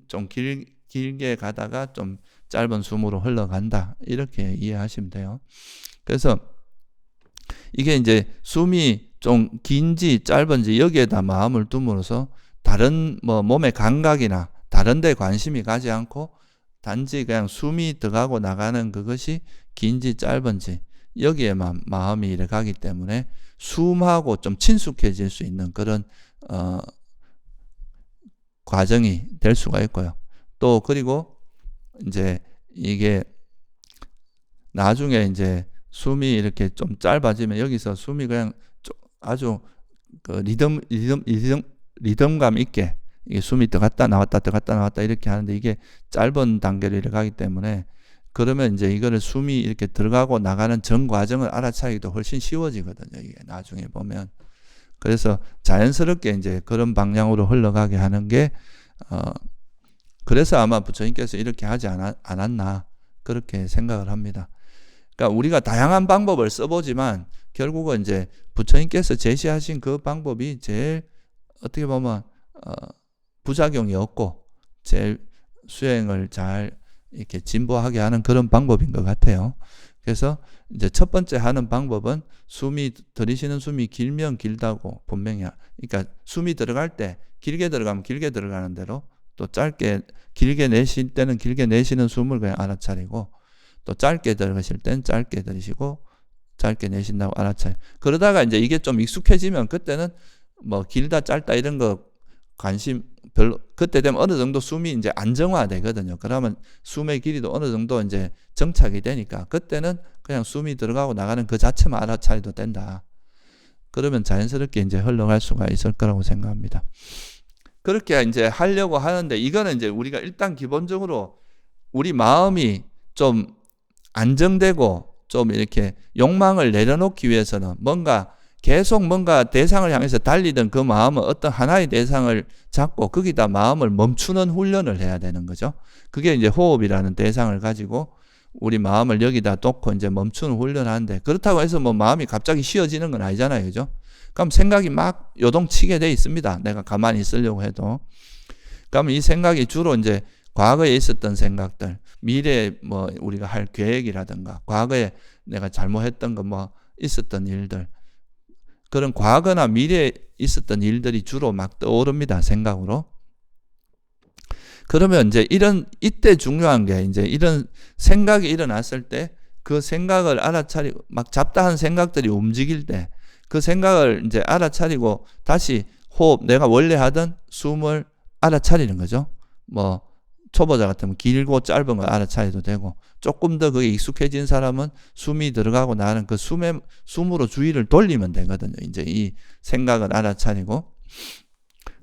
좀 길게 가다가 좀 짧은 숨으로 흘러간다 이렇게 이해하시면 돼요. 그래서 이게 이제 숨이 좀 긴지 짧은지 여기에다 마음을 둠으로써 다른 몸의 감각이나 다른 데 관심이 가지 않고 단지 그냥 숨이 들어가고 나가는 그것이 긴지 짧은지 여기에만 마음이 이래 가기 때문에 숨하고 좀 친숙해질 수 있는 그런 과정이 될 수가 있고요. 또 그리고 이제 이게 나중에 이제 숨이 이렇게 좀 짧아지면 여기서 숨이 그냥 아주 그 리듬감 있게 이게 숨이 들어갔다 나왔다 들어갔다 나왔다 이렇게 하는데 이게 짧은 단계로 이렇게 가기 때문에 그러면 이제 이거를 숨이 이렇게 들어가고 나가는 전 과정을 알아차리기도 훨씬 쉬워지거든요. 이게 나중에 보면. 그래서 자연스럽게 이제 그런 방향으로 흘러가게 하는 게 그래서 아마 부처님께서 이렇게 하지 않았나 그렇게 생각을 합니다. 그러니까 우리가 다양한 방법을 써보지만 결국은 이제 부처님께서 제시하신 그 방법이 제일 어떻게 보면 부작용이 없고 제일 수행을 잘 이렇게 진보하게 하는 그런 방법인 것 같아요. 그래서 이제 첫 번째 하는 방법은 들이쉬는 숨이 길면 길다고 분명히 그러니까 숨이 들어갈 때 길게 들어가면 길게 들어가는 대로 또 길게 내쉴 때는 길게 내쉬는 숨을 그냥 알아차리고 또 짧게 들어가실 땐 짧게 들이쉬고 짧게 내쉰다고 알아차리고 그러다가 이제 이게 좀 익숙해지면 그때는 뭐 길다 짧다 이런 거 관심 별로 그때 되면 어느 정도 숨이 이제 안정화되거든요. 그러면 숨의 길이도 어느 정도 이제 정착이 되니까 그때는 그냥 숨이 들어가고 나가는 그 자체만 알아차려도 된다. 그러면 자연스럽게 이제 흘러갈 수가 있을 거라고 생각합니다. 그렇게 이제 하려고 하는데 이거는 이제 우리가 일단 기본적으로 우리 마음이 좀 안정되고 좀 이렇게 욕망을 내려놓기 위해서는 계속 뭔가 대상을 향해서 달리던 그 마음은 어떤 하나의 대상을 잡고 거기다 마음을 멈추는 훈련을 해야 되는 거죠. 그게 이제 호흡이라는 대상을 가지고 우리 마음을 여기다 놓고 이제 멈추는 훈련을 하는데 그렇다고 해서 뭐 마음이 갑자기 쉬어지는 건 아니잖아요. 그죠? 그럼 생각이 막 요동치게 돼 있습니다. 내가 가만히 있으려고 해도. 그러면 이 생각이 주로 이제 과거에 있었던 생각들, 미래에 뭐 우리가 할 계획이라든가 과거에 내가 잘못했던 거 뭐 있었던 일들 그런 과거나 미래에 있었던 일들이 주로 막 떠오릅니다. 생각으로. 그러면 이제 이때 중요한 게 이제 이런 생각이 일어났을 때 그 생각을 알아차리고 막 잡다한 생각들이 움직일 때 그 생각을 이제 알아차리고 다시 호흡, 내가 원래 하던 숨을 알아차리는 거죠. 뭐 초보자 같으면 길고 짧은 걸 알아차려도 되고 조금 더 그게 익숙해진 사람은 숨이 들어가고 나는 그 숨으로 주의를 돌리면 되거든요. 이제 이 생각을 알아차리고.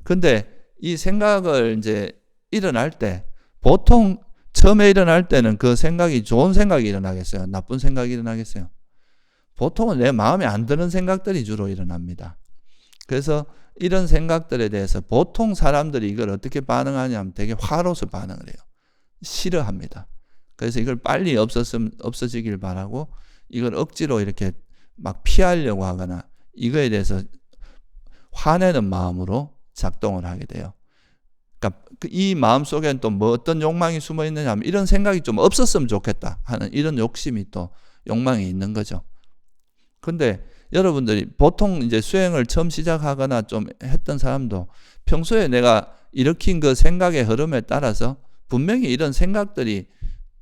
근데 이 생각을 이제 일어날 때 보통 처음에 일어날 때는 그 생각이 좋은 생각이 일어나겠어요? 나쁜 생각이 일어나겠어요? 보통은 내 마음에 안 드는 생각들이 주로 일어납니다. 그래서 이런 생각들에 대해서 보통 사람들이 이걸 어떻게 반응하냐면 되게 화로서 반응을 해요. 싫어합니다. 그래서 이걸 빨리 없어지길 바라고 이걸 억지로 이렇게 막 피하려고 하거나 이거에 대해서 화내는 마음으로 작동을 하게 돼요. 그러니까 이 마음 속에는 또 뭐 어떤 욕망이 숨어 있느냐 하면 이런 생각이 좀 없었으면 좋겠다 하는 이런 욕심이 또 욕망이 있는 거죠. 근데 여러분들이 보통 이제 수행을 처음 시작하거나 좀 했던 사람도 평소에 내가 일으킨 그 생각의 흐름에 따라서 분명히 이런 생각들이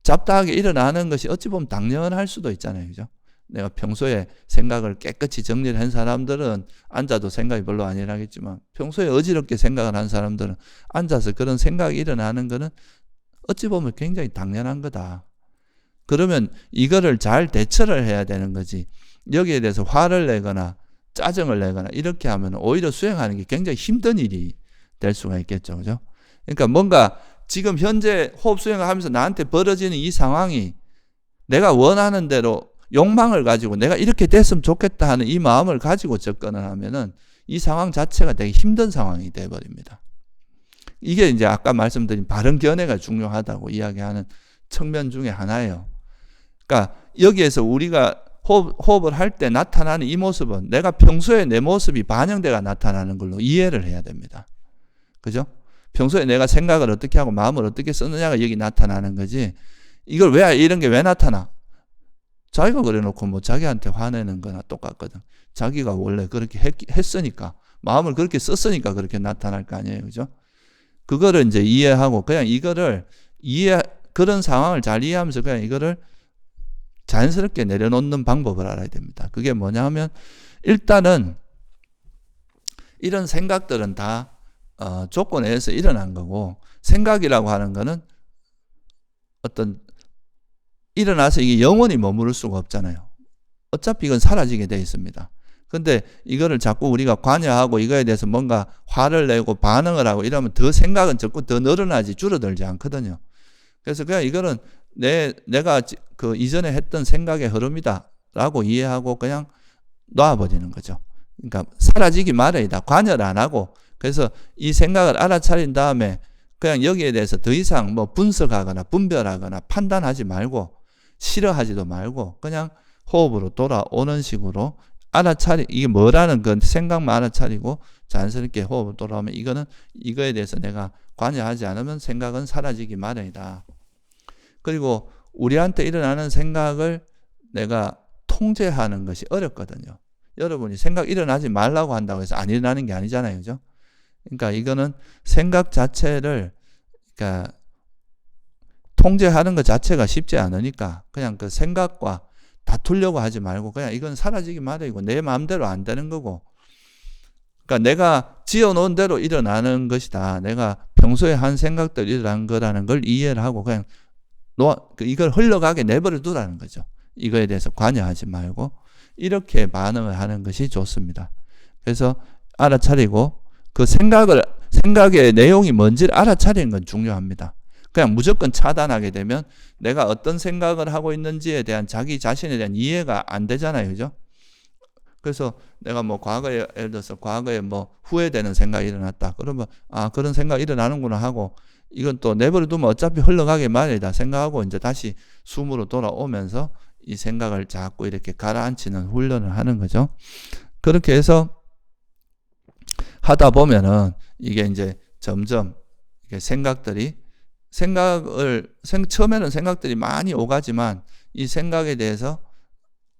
잡다하게 일어나는 것이 어찌 보면 당연할 수도 있잖아요. 그죠? 내가 평소에 생각을 깨끗이 정리를 한 사람들은 앉아도 생각이 별로 안 일어나겠지만 평소에 어지럽게 생각을 한 사람들은 앉아서 그런 생각이 일어나는 것은 어찌 보면 굉장히 당연한 거다. 그러면 이거를 잘 대처를 해야 되는 거지. 여기에 대해서 화를 내거나 짜증을 내거나 이렇게 하면 오히려 수행하는 게 굉장히 힘든 일이 될 수가 있겠죠. 그죠? 그러니까 뭔가 지금 현재 호흡 수행을 하면서 나한테 벌어지는 이 상황이 내가 원하는 대로 욕망을 가지고 내가 이렇게 됐으면 좋겠다 하는 이 마음을 가지고 접근을 하면은 이 상황 자체가 되게 힘든 상황이 되어버립니다. 이게 이제 아까 말씀드린 바른 견해가 중요하다고 이야기하는 측면 중에 하나예요. 그러니까 여기에서 우리가 호흡을 할 때 나타나는 이 모습은 내가 평소에 내 모습이 반영돼가 나타나는 걸로 이해를 해야 됩니다. 그죠? 평소에 내가 생각을 어떻게 하고 마음을 어떻게 썼느냐가 여기 나타나는 거지. 이걸 이런 게 왜 나타나? 자기가 그래놓고 뭐 자기한테 화내는 거나 똑같거든. 자기가 원래 그렇게 했으니까, 마음을 그렇게 썼으니까 그렇게 나타날 거 아니에요. 그죠? 그거를 이제 이해하고 그냥 그런 상황을 잘 이해하면서 그냥 이거를 자연스럽게 내려놓는 방법을 알아야 됩니다. 그게 뭐냐 하면 일단은 이런 생각들은 다 조건에 의해서 일어난 거고 생각이라고 하는 거는 어떤 일어나서 이게 영원히 머무를 수가 없잖아요. 어차피 이건 사라지게 돼 있습니다. 근데 이거를 자꾸 우리가 관여하고 이거에 대해서 뭔가 화를 내고 반응을 하고 이러면 더 생각은 자꾸 더 늘어나지 줄어들지 않거든요. 그래서 그냥 이거는 내가 그 이전에 했던 생각의 흐름이다라고 이해하고 그냥 놔버리는 거죠. 그러니까 사라지기 마련이다. 관여를 안 하고. 그래서 이 생각을 알아차린 다음에 그냥 여기에 대해서 더 이상 뭐 분석하거나 분별하거나 판단하지 말고 싫어하지도 말고 그냥 호흡으로 돌아오는 식으로 이게 뭐라는 그 생각만 알아차리고 자연스럽게 호흡으로 돌아오면 이거에 대해서 내가 관여하지 않으면 생각은 사라지기 마련이다. 그리고 우리한테 일어나는 생각을 내가 통제하는 것이 어렵거든요. 여러분이 생각 일어나지 말라고 한다고 해서 안 일어나는 게 아니잖아요. 그죠? 그러니까 이거는 생각 자체를 그러니까 통제하는 것 자체가 쉽지 않으니까 그냥 그 생각과 다투려고 하지 말고 그냥 이건 사라지기 마련이고 내 마음대로 안 되는 거고 그러니까 내가 지어놓은 대로 일어나는 것이다. 내가 평소에 한 생각대로 일어난 거라는 걸 이해를 하고 그냥 이걸 흘러가게 내버려 두라는 거죠. 이거에 대해서 관여하지 말고 이렇게 반응을 하는 것이 좋습니다. 그래서 알아차리고 그 생각의 내용이 뭔지를 알아차리는 건 중요합니다. 그냥 무조건 차단하게 되면 내가 어떤 생각을 하고 있는지에 대한 자기 자신에 대한 이해가 안 되잖아요. 그죠? 그래서 내가 뭐 과거에 예를 들어서 과거에 뭐 후회되는 생각이 일어났다. 그러면 그런 생각이 일어나는구나 하고 이건 또 내버려 두면 어차피 흘러가게 마련이다 생각하고 이제 다시 숨으로 돌아오면서 이 생각을 자꾸 이렇게 가라앉히는 훈련을 하는 거죠. 그렇게 해서 하다 보면은 이게 이제 점점 이게 처음에는 생각들이 많이 오가지만 이 생각에 대해서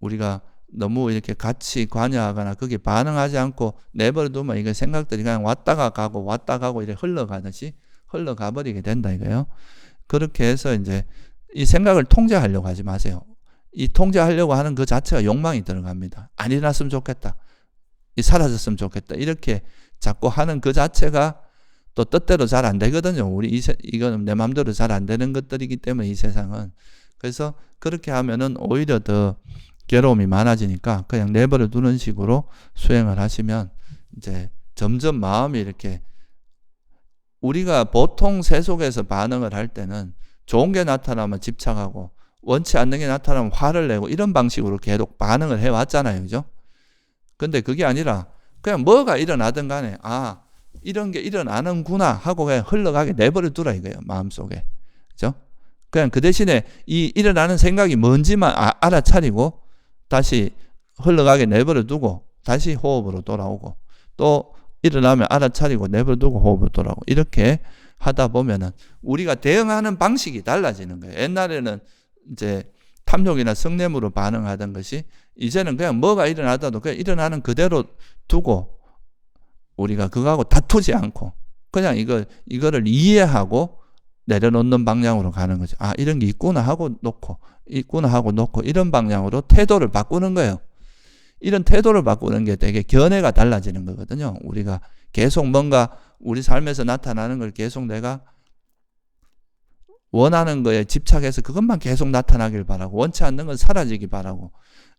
우리가 너무 이렇게 같이 관여하거나 거기에 반응하지 않고 내버려 두면 이게 생각들이 그냥 왔다가 가고 이렇게 흘러가듯이 흘러가 버리게 된다 이거예요. 그렇게 해서 이제 이 생각을 통제하려고 하지 마세요. 이 통제하려고 하는 그 자체가 욕망이 들어갑니다. 안 일어났으면 좋겠다. 사라졌으면 좋겠다. 이렇게 자꾸 하는 그 자체가 또 뜻대로 잘 안 되거든요. 이거는 내 마음대로 잘 안 되는 것들이기 때문에 이 세상은. 그래서 그렇게 하면은 오히려 더 괴로움이 많아지니까 그냥 내버려 두는 식으로 수행을 하시면 이제 점점 마음이 이렇게 우리가 보통 세속에서 반응을 할 때는 좋은 게 나타나면 집착하고 원치 않는 게 나타나면 화를 내고 이런 방식으로 계속 반응을 해왔잖아요. 그죠? 근데 그게 아니라 그냥 뭐가 일어나든 간에 이런 게 일어나는구나 하고 그냥 흘러가게 내버려 두라 이거예요. 마음속에. 그죠? 그냥 그 대신에 이 일어나는 생각이 뭔지만 알아차리고 다시 흘러가게 내버려 두고 다시 호흡으로 돌아오고 또 일어나면 알아차리고 내버려 두고 호흡으로 돌아오고 이렇게 하다 보면은 우리가 대응하는 방식이 달라지는 거예요. 옛날에는 이제 탐욕이나 성냄으로 반응하던 것이 이제는 그냥 뭐가 일어나도 그냥 일어나는 그대로 두고 우리가 그거하고 다투지 않고 그냥 이거를 이해하고 내려놓는 방향으로 가는 거죠. 이런 게 있구나 하고 놓고 이런 방향으로 태도를 바꾸는 거예요. 이런 태도를 바꾸는 게 되게 견해가 달라지는 거거든요. 우리가 계속 뭔가 우리 삶에서 나타나는 걸 계속 내가 원하는 거에 집착해서 그것만 계속 나타나길 바라고 원치 않는 건 사라지기 바라고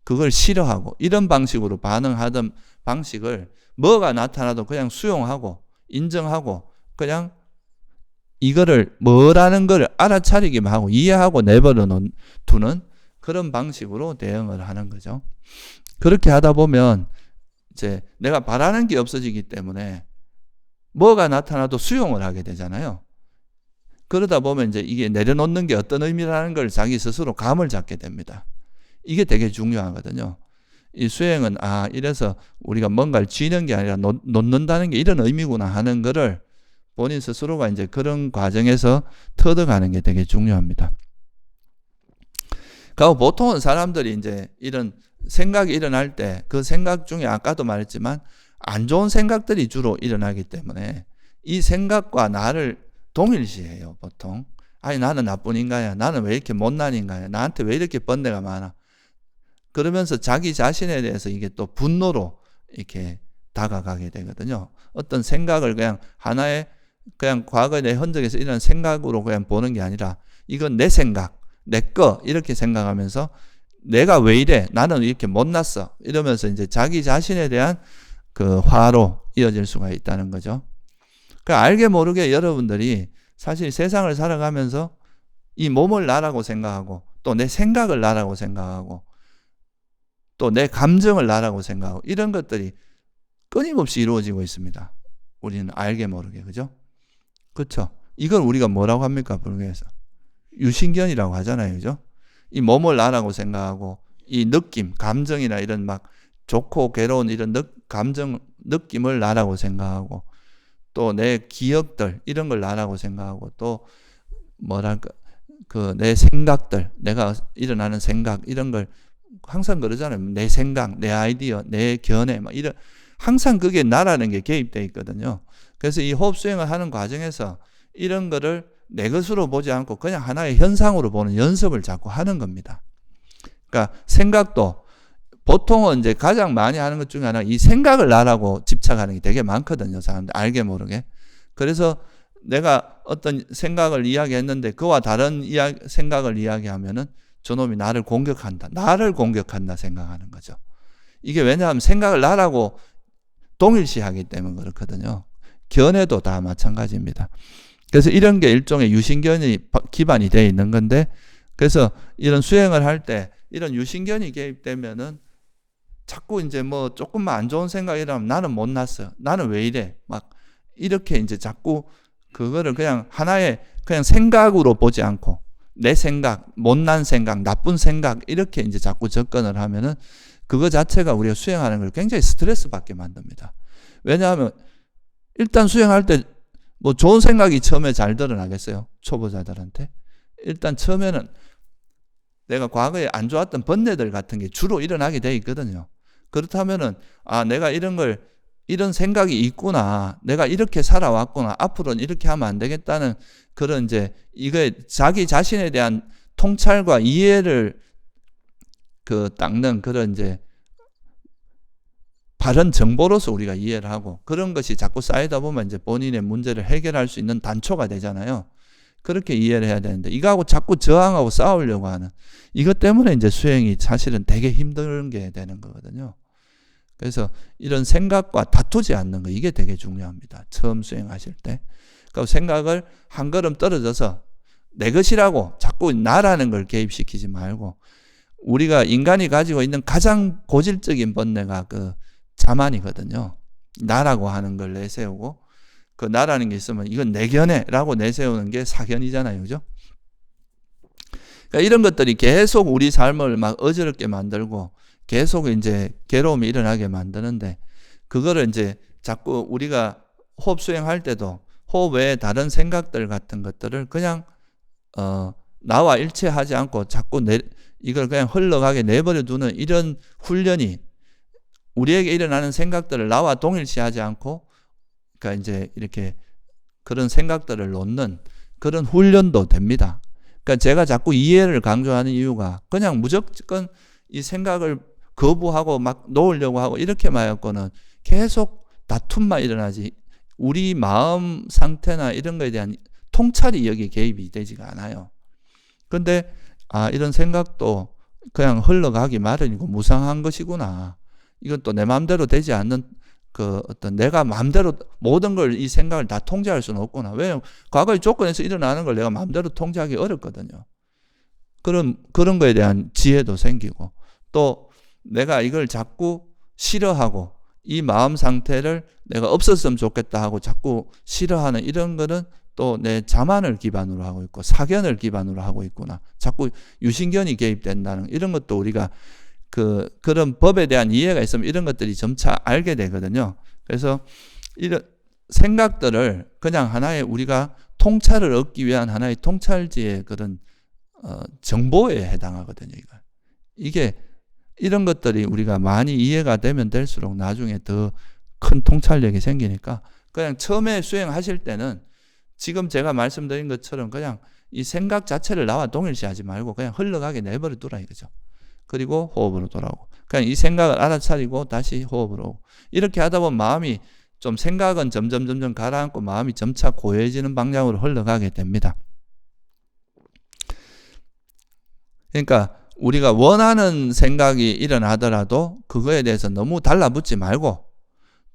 그걸 싫어하고 이런 방식으로 반응하던 방식을 뭐가 나타나도 그냥 수용하고 인정하고 그냥 이거를 뭐라는 걸 알아차리기만 하고 이해하고 내버려 두는 그런 방식으로 대응을 하는 거죠. 그렇게 하다 보면 이제 내가 바라는 게 없어지기 때문에 뭐가 나타나도 수용을 하게 되잖아요. 그러다 보면 이제 이게 내려놓는 게 어떤 의미라는 걸 자기 스스로 감을 잡게 됩니다. 이게 되게 중요하거든요. 이 수행은 이래서 우리가 뭔가를 쥐는 게 아니라 놓는다는 게 이런 의미구나 하는 거를 본인 스스로가 이제 그런 과정에서 터득하는 게 되게 중요합니다. 그리고 보통은 사람들이 이제 이런 생각이 일어날 때 그 생각 중에 아까도 말했지만 안 좋은 생각들이 주로 일어나기 때문에 이 생각과 나를 동일시해요. 보통 나는 나쁜 인간이야. 나는 왜 이렇게 못난 인간이야. 나한테 왜 이렇게 번뇌가 많아. 그러면서 자기 자신에 대해서 이게 또 분노로 이렇게 다가가게 되거든요. 어떤 생각을 그냥 하나의 그냥 과거의 내 흔적에서 이런 생각으로 그냥 보는 게 아니라 이건 내 생각, 내 거 이렇게 생각하면서 내가 왜 이래? 나는 이렇게 못났어. 이러면서 이제 자기 자신에 대한 그 화로 이어질 수가 있다는 거죠. 그러니까 알게 모르게 여러분들이 사실 세상을 살아가면서 이 몸을 나라고 생각하고 또 내 생각을 나라고 생각하고 또 내 감정을 나라고 생각하고 이런 것들이 끊임없이 이루어지고 있습니다. 우리는 알게 모르게. 그죠? 그렇죠? 이걸 우리가 뭐라고 합니까? 불교에서 유신견이라고 하잖아요. 그죠? 이 몸을 나라고 생각하고 이 느낌, 감정이나 이런 막 좋고 괴로운 이런 감정, 느낌을 나라고 생각하고 또 내 기억들 이런 걸 나라고 생각하고 또 뭐랄까 그 내 생각들, 내가 일어나는 생각 이런 걸 항상 그러잖아요. 내 생각, 내 아이디어, 내 견해 막 이런 항상 그게 나라는 게 개입되어 있거든요. 그래서 이 호흡 수행을 하는 과정에서 이런 거를 내 것으로 보지 않고 그냥 하나의 현상으로 보는 연습을 자꾸 하는 겁니다. 그러니까 생각도 보통은 이제 가장 많이 하는 것 중에 하나 이 생각을 나라고 집착하는 게 되게 많거든요. 사람들 알게 모르게. 그래서 내가 어떤 생각을 이야기했는데 그와 다른 생각을 이야기하면은 저놈이 나를 공격한다. 나를 공격한다 생각하는 거죠. 이게 왜냐하면 생각을 나라고 동일시하기 때문에 그렇거든요. 견해도 다 마찬가지입니다. 그래서 이런 게 일종의 유신견이 기반이 되어 있는 건데 그래서 이런 수행을 할 때 이런 유신견이 개입되면은 자꾸 이제 뭐 조금만 안 좋은 생각이 나면 나는 못났어요. 나는 왜 이래? 막 이렇게 이제 자꾸 그거를 그냥 하나의 그냥 생각으로 보지 않고 내 생각, 못난 생각, 나쁜 생각 이렇게 이제 자꾸 접근을 하면은 그거 자체가 우리가 수행하는 걸 굉장히 스트레스 받게 만듭니다. 왜냐하면 일단 수행할 때 뭐 좋은 생각이 처음에 잘 드러나겠어요? 초보자들한테. 일단 처음에는 내가 과거에 안 좋았던 번뇌들 같은 게 주로 일어나게 돼 있거든요. 그렇다면은 아 내가 이런 생각이 있구나. 내가 이렇게 살아왔구나. 앞으로는 이렇게 하면 안 되겠다는 그런 이제 이게 자기 자신에 대한 통찰과 이해를 닦는 그런 이제 바른 정보로서 우리가 이해를 하고 그런 것이 자꾸 쌓이다 보면 이제 본인의 문제를 해결할 수 있는 단초가 되잖아요. 그렇게 이해를 해야 되는데 이거하고 자꾸 저항하고 싸우려고 하는 이것 때문에 이제 수행이 사실은 되게 힘든 게 되는 거거든요. 그래서 이런 생각과 다투지 않는 거 이게 되게 중요합니다. 처음 수행하실 때. 그러니까 생각을 한 걸음 떨어져서 내 것이라고 자꾸 나라는 걸 개입시키지 말고 우리가 인간이 가지고 있는 가장 고질적인 번뇌가 그 자만이거든요. 나라고 하는 걸 내세우고 그 나라는 게 있으면 이건 내 견해라고 내세우는 게 사견이잖아요. 그죠? 그러니까 이런 것들이 계속 우리 삶을 막 어지럽게 만들고 계속 이제 괴로움이 일어나게 만드는데 그거를 이제 자꾸 우리가 호흡 수행할 때도 호흡 외에 다른 생각들 같은 것들을 그냥 나와 일치하지 않고 자꾸 이걸 그냥 흘러가게 내버려 두는 이런 훈련이 우리에게 일어나는 생각들을 나와 동일시하지 않고 그러니까 이제 이렇게 그런 생각들을 놓는 그런 훈련도 됩니다. 그러니까 제가 자꾸 이해를 강조하는 이유가 그냥 무조건 이 생각을 거부하고 막 놓으려고 하고 이렇게만 해갖고는 계속 다툼만 일어나지 우리 마음 상태나 이런 거에 대한 통찰이 여기 개입이 되지가 않아요. 근데 이런 생각도 그냥 흘러가기 마련이고 무상한 것이구나. 이건 또 내 마음대로 되지 않는 그 어떤 내가 마음대로 모든 걸 이 생각을 다 통제할 수는 없구나. 왜냐하면 과거의 조건에서 일어나는 걸 내가 마음대로 통제하기 어렵거든요. 그런 거에 대한 지혜도 생기고 또 내가 이걸 자꾸 싫어하고 이 마음 상태를 내가 없었으면 좋겠다 하고 자꾸 싫어하는 이런 거는 또 내 자만을 기반으로 하고 있고 사견을 기반으로 하고 있구나. 자꾸 유신견이 개입된다는 이런 것도 우리가 그런 법에 대한 이해가 있으면 이런 것들이 점차 알게 되거든요. 그래서 이런 생각들을 그냥 하나의 우리가 통찰을 얻기 위한 하나의 통찰지의 그런 정보에 해당하거든요. 이게 이런 것들이 우리가 많이 이해가 되면 될수록 나중에 더 큰 통찰력이 생기니까 그냥 처음에 수행하실 때는 지금 제가 말씀드린 것처럼 그냥 이 생각 자체를 나와 동일시하지 말고 그냥 흘러가게 내버려 두라 이거죠. 그리고 호흡으로 돌아오고 그냥 이 생각을 알아차리고 다시 호흡으로 오고 이렇게 하다 보면 마음이 좀 생각은 점점 가라앉고 마음이 점차 고요해지는 방향으로 흘러가게 됩니다. 그러니까 우리가 원하는 생각이 일어나더라도 그거에 대해서 너무 달라붙지 말고,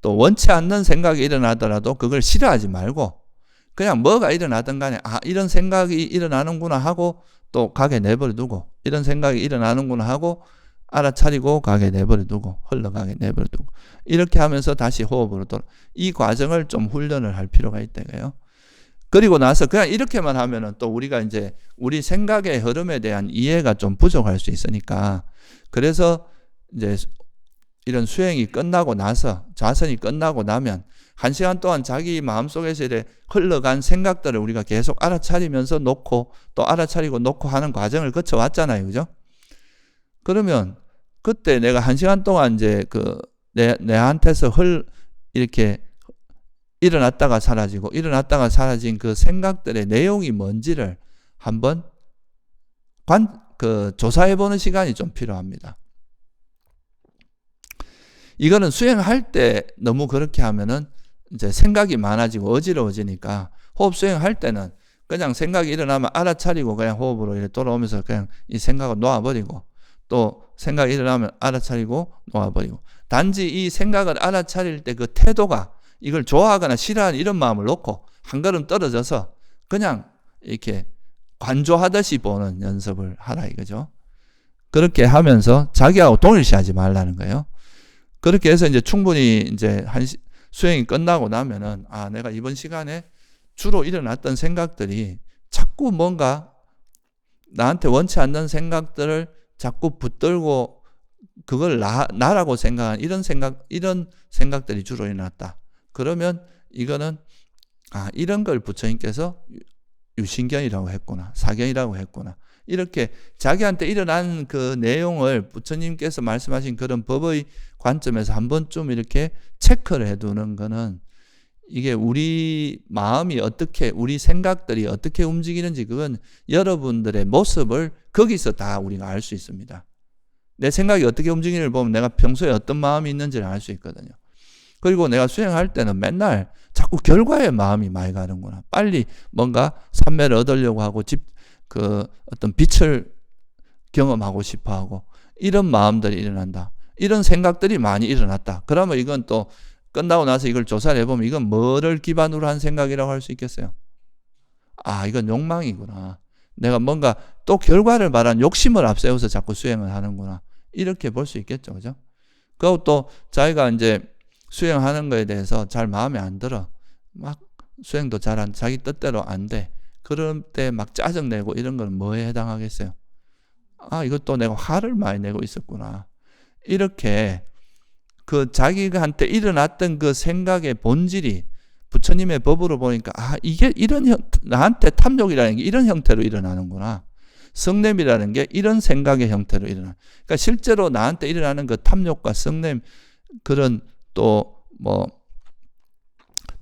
또 원치 않는 생각이 일어나더라도 그걸 싫어하지 말고, 그냥 뭐가 일어나든 간에 이런 생각이 일어나는구나 하고 또 가게 내버려 두고, 이런 생각이 일어나는구나 하고 알아차리고 가게 내버려 두고, 흘러가게 내버려 두고, 이렇게 하면서 다시 호흡으로 돌아. 이 과정을 좀 훈련을 할 필요가 있대요. 그리고 나서 그냥 이렇게만 하면은 또 우리가 이제 우리 생각의 흐름에 대한 이해가 좀 부족할 수 있으니까, 그래서 이제 이런 수행이 끝나고 나서, 자선이 끝나고 나면 1시간 동안 자기 마음속에서 흘러간 생각들을 우리가 계속 알아차리면서 놓고 또 알아차리고 놓고 하는 과정을 거쳐왔잖아요. 그죠? 그러면 그때 내가 1시간 동안 이제 내한테서 이렇게 일어났다가 사라지고 일어났다가 사라진 그 생각들의 내용이 뭔지를 한번 조사해보는 시간이 좀 필요합니다. 이거는 수행할 때 너무 그렇게 하면은 이제 생각이 많아지고 어지러워지니까, 호흡 수행할 때는 그냥 생각이 일어나면 알아차리고 그냥 호흡으로 이렇게 돌아오면서 그냥 이 생각을 놓아버리고, 또 생각이 일어나면 알아차리고 놓아버리고, 단지 이 생각을 알아차릴 때 그 태도가 이걸 좋아하거나 싫어하는 이런 마음을 놓고 한 걸음 떨어져서 그냥 이렇게 관조하듯이 보는 연습을 하라 이거죠. 그렇게 하면서 자기하고 동일시하지 말라는 거예요. 그렇게 해서 이제 충분히 이제 수행이 끝나고 나면은 내가 이번 시간에 주로 일어났던 생각들이 자꾸 뭔가 나한테 원치 않는 생각들을 자꾸 붙들고 그걸 나라고 생각한 이런 생각들이 주로 일어났다. 그러면 이거는 이런 걸 부처님께서 유신견이라고 했구나, 사견이라고 했구나, 이렇게 자기한테 일어난 그 내용을 부처님께서 말씀하신 그런 법의 관점에서 한 번쯤 이렇게 체크를 해두는 거는, 이게 우리 마음이 어떻게, 우리 생각들이 어떻게 움직이는지 그건 여러분들의 모습을 거기서 다 우리가 알 수 있습니다. 내 생각이 어떻게 움직이는지를 보면 내가 평소에 어떤 마음이 있는지를 알 수 있거든요. 그리고 내가 수행할 때는 맨날 자꾸 결과에 마음이 많이 가는구나, 빨리 뭔가 삼매를 얻으려고 하고 어떤 빛을 경험하고 싶어 하고, 이런 마음들이 일어난다, 이런 생각들이 많이 일어났다. 그러면 이건 또 끝나고 나서 이걸 조사를 해보면 이건 뭐를 기반으로 한 생각이라고 할 수 있겠어요? 이건 욕망이구나, 내가 뭔가 또 결과를 말한 욕심을 앞세워서 자꾸 수행을 하는구나, 이렇게 볼 수 있겠죠. 그죠? 그리고 또 자기가 이제 수행하는 거에 대해서 잘 마음에 안 들어, 막 수행도 자기 뜻대로 안 돼, 그럴 때 막 짜증내고 이런 건 뭐에 해당하겠어요? 이것도 내가 화를 많이 내고 있었구나, 이렇게 그 자기한테 일어났던 그 생각의 본질이 부처님의 법으로 보니까 이게 나한테 탐욕이라는 게 이런 형태로 일어나는구나, 성냄이라는 게 이런 생각의 형태로 일어나. 그러니까 실제로 나한테 일어나는 그 탐욕과 성냄, 그런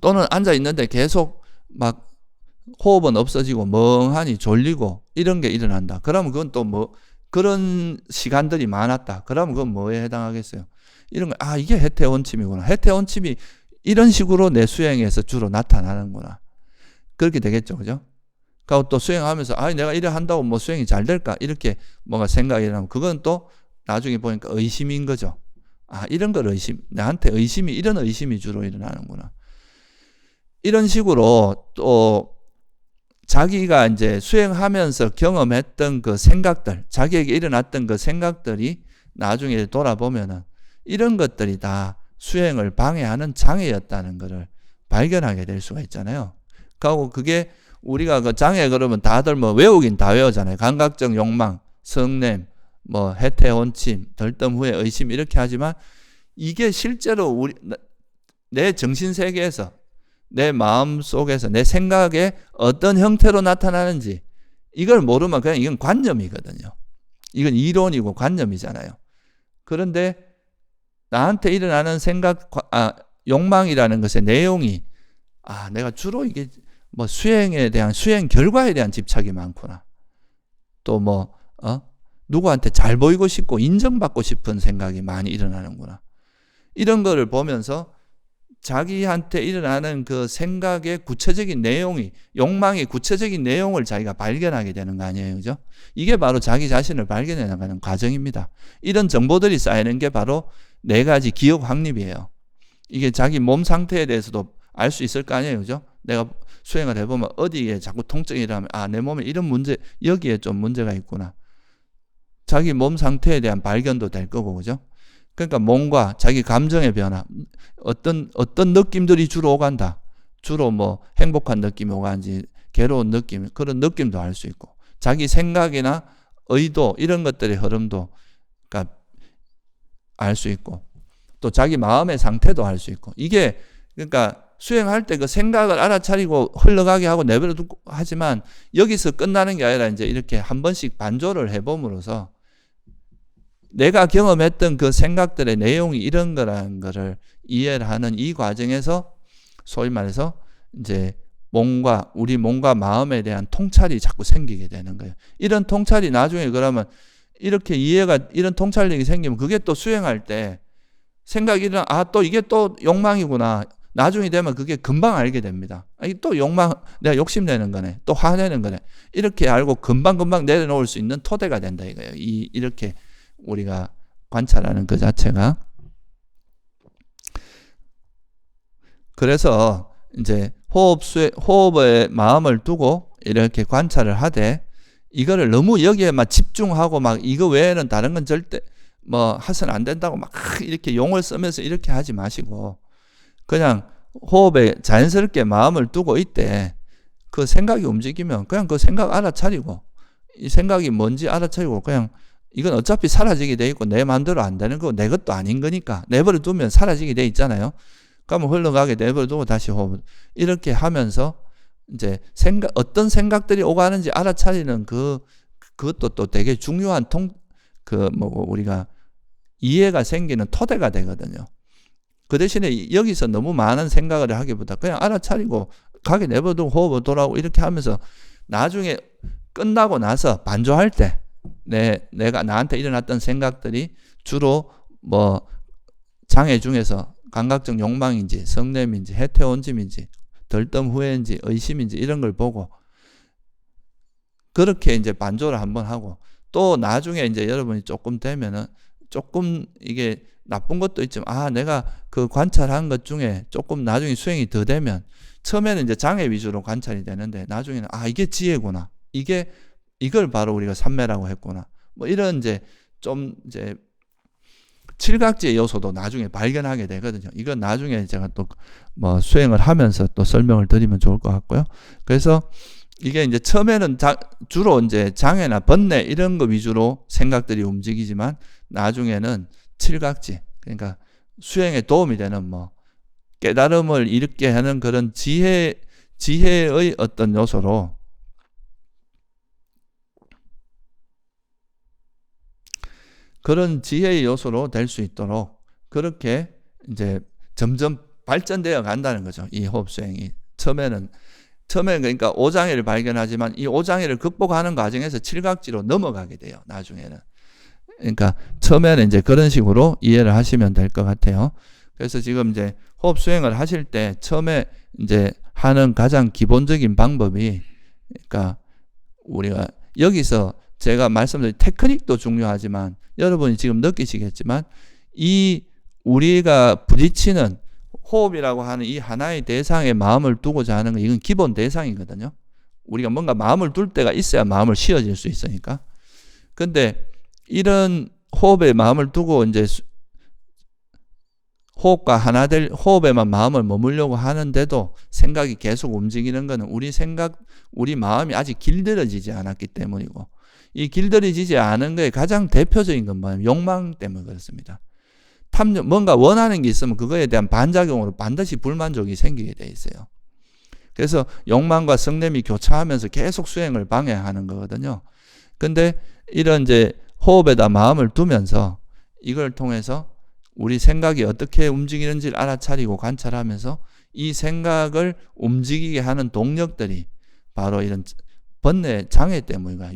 또는 앉아 있는데 계속 막 호흡은 없어지고 멍하니 졸리고 이런 게 일어난다. 그러면 그건 또 그런 시간들이 많았다. 그러면 그건 뭐에 해당하겠어요? 이런 거, 이게 해태원침이구나. 해태원침이 이런 식으로 내 수행에서 주로 나타나는구나. 그렇게 되겠죠. 그죠? 그리고 또 수행하면서, 내가 이래 한다고 수행이 잘 될까? 이렇게 뭔가 생각이 일어나면 그건 또 나중에 보니까 의심인 거죠. 이런 걸 나한테 이런 의심이 주로 일어나는구나. 이런 식으로 또 자기가 이제 수행하면서 경험했던 그 생각들, 자기에게 일어났던 그 생각들이 나중에 돌아보면은 이런 것들이 다 수행을 방해하는 장애였다는 것을 발견하게 될 수가 있잖아요. 그리고 그게 우리가 그 장애 그러면 다들 외우긴 다 외우잖아요. 감각적 욕망, 성냄, 해태원침, 덜뜸 후에 의심, 이렇게 하지만 이게 실제로 내 정신세계에서, 내 마음 속에서, 내 생각에 어떤 형태로 나타나는지 이걸 모르면 그냥 이건 관념이거든요. 이건 이론이고 관념이잖아요. 그런데 나한테 일어나는 욕망이라는 것의 내용이 내가 주로 이게 수행에 대한, 수행 결과에 대한 집착이 많구나. 또 누구한테 잘 보이고 싶고 인정받고 싶은 생각이 많이 일어나는구나. 이런 거를 보면서 자기한테 일어나는 그 생각의 구체적인 내용이, 욕망의 구체적인 내용을 자기가 발견하게 되는 거 아니에요. 그죠? 이게 바로 자기 자신을 발견해 나가는 과정입니다. 이런 정보들이 쌓이는 게 바로 4가지 기억 확립이에요. 이게 자기 몸 상태에 대해서도 알 수 있을 거 아니에요. 그죠? 내가 수행을 해보면 어디에 자꾸 통증이 일어나면 내 몸에 이런 문제, 여기에 좀 문제가 있구나. 자기 몸 상태에 대한 발견도 될 거고, 그죠? 그러니까 몸과 자기 감정의 변화, 어떤 느낌들이 주로 오간다. 주로 뭐 행복한 느낌이 오간지 괴로운 느낌, 그런 느낌도 알 수 있고, 자기 생각이나 의도 이런 것들의 흐름도 그러니까 알 수 있고, 또 자기 마음의 상태도 알 수 있고, 이게 그러니까 수행할 때 그 생각을 알아차리고 흘러가게 하고 내버려두고 하지만 여기서 끝나는 게 아니라 이제 이렇게 한 번씩 반조를 해봄으로써 내가 경험했던 그 생각들의 내용이 이런 거라는 거를 이해를 하는 이 과정에서 소위 말해서 이제 우리 몸과 마음에 대한 통찰이 자꾸 생기게 되는 거예요. 이런 통찰이 나중에 그러면 이렇게 이런 통찰력이 생기면 그게 또 수행할 때 생각이 또 이게 또 욕망이구나. 나중에 되면 그게 금방 알게 됩니다. 이게 또 욕망, 내가 욕심내는 거네. 또 화내는 거네. 이렇게 알고 금방 내려놓을 수 있는 토대가 된다 이거예요. 이렇게 우리가 관찰하는 그 자체가. 그래서 이제 호흡에 마음을 두고 이렇게 관찰을 하되 이거를 너무 여기에만 집중하고 막 이거 외에는 다른 건 절대 뭐 해서는 안 된다고 막 이렇게 용을 쓰면서 이렇게 하지 마시고 그냥 호흡에 자연스럽게 마음을 두고 이때 그 생각이 움직이면 그냥 그 생각 알아차리고 이 생각이 뭔지 알아차리고 그냥 이건 어차피 사라지게 돼 있고 내 마음대로 안 되는 거고 내 것도 아닌 거니까 내버려 두면 사라지게 돼 있잖아요. 그러면 흘러가게 내버려 두고 다시 호흡 이렇게 하면서 이제 어떤 생각들이 오가는지 알아차리는 그것도 또 되게 중요한 우리가 이해가 생기는 토대가 되거든요. 그 대신에 여기서 너무 많은 생각을 하기보다 그냥 알아차리고 가게 내버려두고 호흡을 돌아오고 이렇게 하면서 나중에 끝나고 나서 반조할 때 내가 나한테 일어났던 생각들이 주로 뭐 장애 중에서 감각적 욕망인지 성냄인지 해태원심인지 덜뜸 후회인지 의심인지 이런 걸 보고 그렇게 이제 반조를 한번 하고 또 나중에 이제 여러분이 조금 되면은 조금 이게 나쁜 것도 있지만 내가 그 관찰한 것 중에 조금 나중에 수행이 더 되면 처음에는 이제 장애 위주로 관찰이 되는데 나중에는 이게 지혜구나. 이걸 바로 우리가 삼매라고 했구나. 뭐 이런 좀 칠각지의 요소도 나중에 발견하게 되거든요. 이건 나중에 제가 또 뭐 수행을 하면서 또 설명을 드리면 좋을 것 같고요. 그래서 이게 이제 처음에는 주로 이제 장애나 번뇌 이런 거 위주로 생각들이 움직이지만 나중에는 칠각지, 그러니까 수행에 도움이 되는 뭐 깨달음을 이르게 하는 그런 지혜의 어떤 요소로 그런 지혜의 요소로 될 수 있도록 그렇게 이제 점점 발전되어 간다는 거죠. 이 호흡 수행이 처음에는 그러니까 오장애를 발견하지만 이 오장애를 극복하는 과정에서 칠각지로 넘어가게 돼요. 나중에는. 그러니까 처음에는 이제 그런 식으로 이해를 하시면 될 것 같아요. 그래서 지금 이제 호흡 수행을 하실 때 처음에 이제 하는 가장 기본적인 방법이 그러니까 우리가 여기서 제가 말씀드린 테크닉도 중요하지만 여러분이 지금 느끼시겠지만 이 우리가 부딪히는 호흡이라고 하는 이 하나의 대상에 마음을 두고자 하는 건 이건 기본 대상이거든요. 우리가 뭔가 마음을 둘 때가 있어야 마음을 쉬어질 수 있으니까. 근데 이런 호흡에 마음을 두고 이제 호흡과 하나 될 호흡에만 마음을 머물려고 하는데도 생각이 계속 움직이는 것은 우리 마음이 아직 길들여지지 않았기 때문이고 이 길들여지지 않은 거에 가장 대표적인 건 뭐냐면 욕망 때문에 그렇습니다. 뭔가 원하는 게 있으면 그거에 대한 반작용으로 반드시 불만족이 생기게 돼 있어요. 그래서 욕망과 성냄이 교차하면서 계속 수행을 방해하는 거거든요. 근데 이런 이제 호흡에다 마음을 두면서 이걸 통해서 우리 생각이 어떻게 움직이는지를 알아차리고 관찰하면서 이 생각을 움직이게 하는 동력들이 바로 이런 번뇌 장애 때문이거나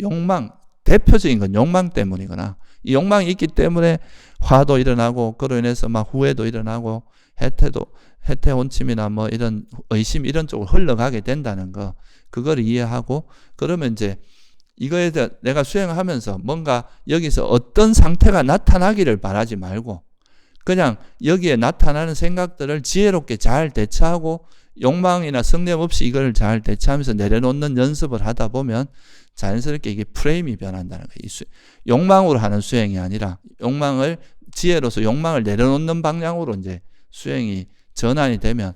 대표적인 건 욕망 때문이거나 이 욕망이 있기 때문에 화도 일어나고 그로 인해서 막 후회도 일어나고 해태 혼침이나 뭐 이런 의심 이런 쪽으로 흘러가게 된다는 거, 그걸 이해하고, 그러면 이제 이거에 대해 내가 수행하면서 뭔가 여기서 어떤 상태가 나타나기를 바라지 말고 그냥 여기에 나타나는 생각들을 지혜롭게 잘 대처하고 욕망이나 성냄 없이 이걸 잘 대처하면서 내려놓는 연습을 하다 보면 자연스럽게 이게 프레임이 변한다는 거예요. 욕망으로 하는 수행이 아니라 욕망을 지혜로서 욕망을 내려놓는 방향으로 이제 수행이 전환이 되면,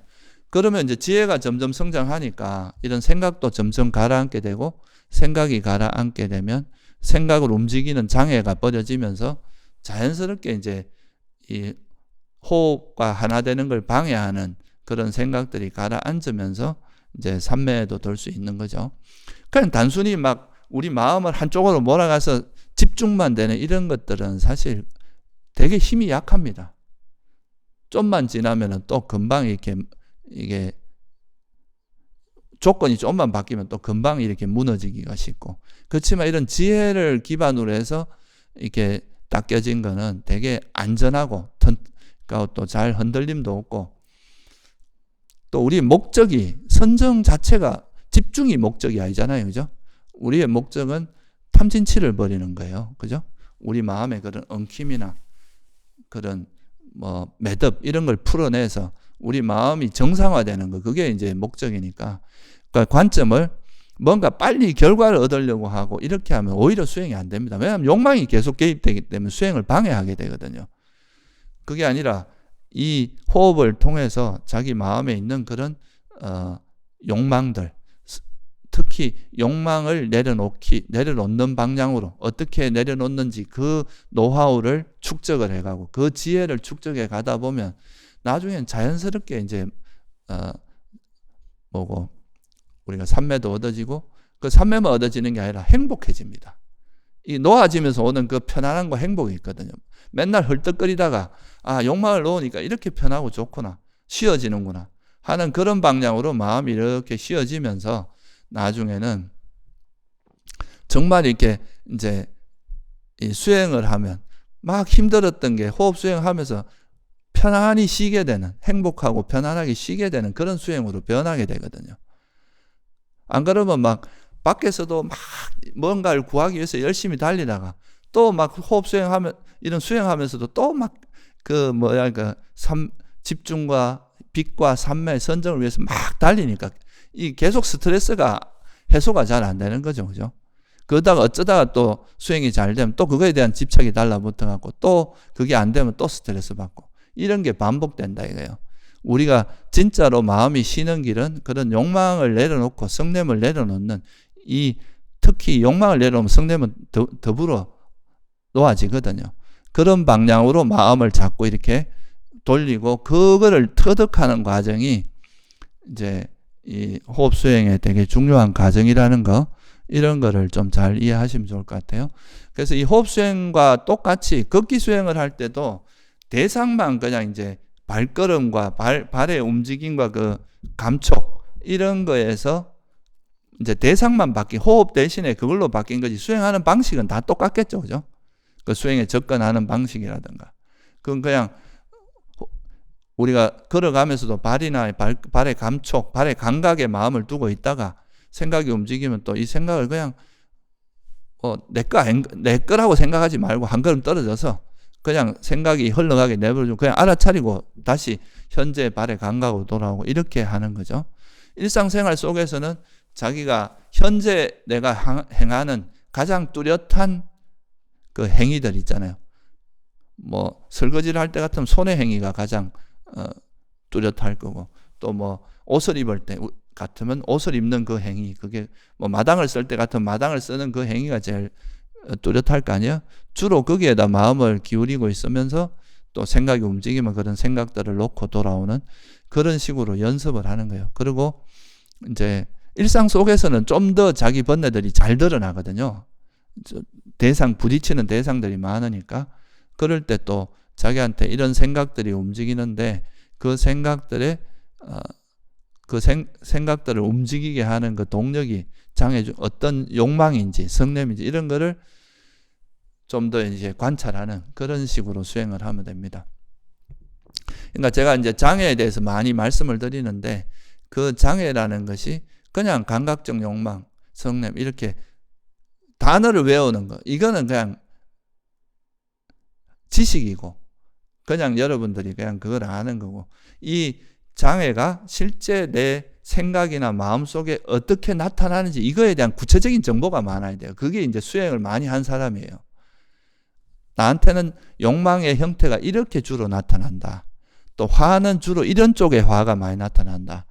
그러면 이제 지혜가 점점 성장하니까 이런 생각도 점점 가라앉게 되고, 생각이 가라앉게 되면 생각을 움직이는 장애가 버려지면서 자연스럽게 이제 이 호흡과 하나 되는 걸 방해하는 그런 생각들이 가라앉으면서 이제 삼매에도 돌 수 있는 거죠. 그냥 단순히 막 우리 마음을 한쪽으로 몰아가서 집중만 되는 이런 것들은 사실 되게 힘이 약합니다. 좀만 지나면은 또 금방 이게 조건이 좀만 바뀌면 또 금방 이렇게 무너지기가 쉽고, 그렇지만 이런 지혜를 기반으로 해서 이렇게 닦여진 거는 되게 안전하고 또 잘 흔들림도 없고, 또 우리 목적이 선정 자체가 집중이 목적이 아니잖아요, 그죠? 우리의 목적은 탐진치를 버리는 거예요, 그죠? 우리 마음의 그런 엉킴이나 그런 뭐 매듭 이런 걸 풀어내서 우리 마음이 정상화되는 거, 그게 이제 목적이니까. 그러니까 관점을 뭔가 빨리 결과를 얻으려고 하고 이렇게 하면 오히려 수행이 안 됩니다. 왜냐하면 욕망이 계속 개입되기 때문에 수행을 방해하게 되거든요. 그게 아니라 이 호흡을 통해서 자기 마음에 있는 그런 욕망들, 특히 욕망을 내려놓는 방향으로 어떻게 내려놓는지 그 노하우를 축적을 해가고 그 지혜를 축적해 가다 보면 나중엔 자연스럽게 이제 우리가 삼매도 얻어지고, 그 삼매만 얻어지는 게 아니라 행복해집니다. 이 놓아지면서 오는 그 편안함과 행복이 있거든요. 맨날 헐떡거리다가 욕망을 놓으니까 이렇게 편하고 좋구나, 쉬어지는구나 하는 그런 방향으로 마음이 이렇게 쉬어지면서 나중에는 정말 이렇게 이제 이 수행을 하면 막 힘들었던 게 호흡 수행하면서 편안히 쉬게 되는, 행복하고 편안하게 쉬게 되는 그런 수행으로 변하게 되거든요. 안 그러면 막 밖에서도 막 뭔가를 구하기 위해서 열심히 달리다가 또 막 호흡 수행하면 이런 수행하면서도 또 막 집중과 빛과 삼매 선정을 위해서 막 달리니까 이 계속 스트레스가 해소가 잘 안 되는 거죠, 그죠? 그러다가 어쩌다가 또 수행이 잘 되면 또 그거에 대한 집착이 달라붙어 갖고 또 그게 안 되면 또 스트레스 받고 이런 게 반복된다 이거예요. 우리가 진짜로 마음이 쉬는 길은 그런 욕망을 내려놓고 성냄을 내려놓는, 이 특히 욕망을 내려놓으면 성냄은 더불어 놓아지거든요. 그런 방향으로 마음을 자꾸 이렇게 돌리고 그거를 터득하는 과정이 이제 이 호흡 수행에 되게 중요한 과정이라는 거, 이런 거를 좀 잘 이해하시면 좋을 것 같아요. 그래서 이 호흡 수행과 똑같이 걷기 수행을 할 때도 대상만 그냥 이제 발걸음과 발의 움직임과 그 감촉 이런 거에서 이제 대상만 바뀐, 호흡 대신에 그걸로 바뀐 거지 수행하는 방식은 다 똑같겠죠, 그죠? 그 수행에 접근하는 방식이라든가. 그건 그냥 우리가 걸어가면서도 발이나 발의 감촉, 발의 감각에 마음을 두고 있다가 생각이 움직이면 또 이 생각을 그냥 내 거라고 생각하지 말고 한 걸음 떨어져서 그냥 생각이 흘러가게 내버려두고 그냥 알아차리고 다시 현재 발의 감각으로 돌아오고 이렇게 하는 거죠. 일상생활 속에서는 자기가 현재 내가 행하는 가장 뚜렷한 그 행위들 있잖아요. 뭐 설거지를 할 때 같으면 손의 행위가 가장 뚜렷할 거고, 또 뭐 옷을 입을 때 같으면 옷을 입는 그 행위, 그게 뭐 마당을 쓸 때 같으면 마당을 쓰는 그 행위가 제일 뚜렷할 거 아니에요? 주로 거기에다 마음을 기울이고 있으면서 또 생각이 움직이면 그런 생각들을 놓고 돌아오는 그런 식으로 연습을 하는 거예요. 그리고 이제 일상 속에서는 좀 더 자기 번뇌들이 잘 드러나거든요. 부딪히는 대상들이 많으니까 그럴 때 또 자기한테 이런 생각들이 움직이는데 그 생각들을 움직이게 하는 그 동력이 어떤 욕망인지 성냄인지 이런 거를 좀 더 이제 관찰하는 그런 식으로 수행을 하면 됩니다. 그러니까 제가 이제 장애에 대해서 많이 말씀을 드리는데 그 장애라는 것이 그냥 감각적 욕망, 성냄 이렇게 단어를 외우는 거 이거는 그냥 지식이고 그냥 여러분들이 그냥 그걸 아는 거고 이 장애가 실제 내 생각이나 마음속에 어떻게 나타나는지 이거에 대한 구체적인 정보가 많아야 돼요. 그게 이제 수행을 많이 한 사람이에요. 나한테는 욕망의 형태가 이렇게 주로 나타난다. 또 화는 주로 이런 쪽에 화가 많이 나타난다.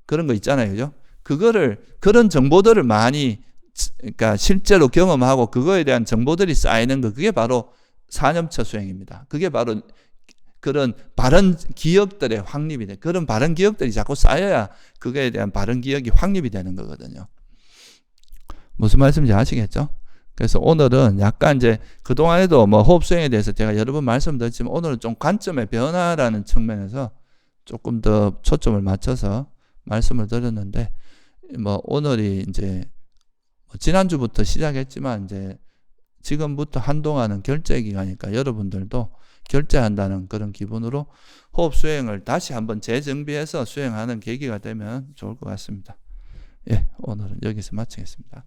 그런 거 있잖아요. 그죠? 그런 정보들을 많이, 그러니까 실제로 경험하고 그거에 대한 정보들이 쌓이는 거, 그게 바로 사념처 수행입니다. 그게 바로 그런 바른 기억들의 확립이 돼. 그런 바른 기억들이 자꾸 쌓여야 그거에 대한 바른 기억이 확립이 되는 거거든요. 무슨 말씀인지 아시겠죠? 그래서 오늘은 약간 이제 그동안에도 뭐 호흡 수행에 대해서 제가 여러 번 말씀드렸지만 오늘은 좀 관점의 변화라는 측면에서 조금 더 초점을 맞춰서 말씀을 드렸는데 뭐 오늘이 이제 지난주부터 시작했지만 이제 지금부터 한동안은 결제 기간이니까 여러분들도 결제한다는 그런 기분으로 호흡 수행을 다시 한번 재정비해서 수행하는 계기가 되면 좋을 것 같습니다. 예, 오늘은 여기서 마치겠습니다.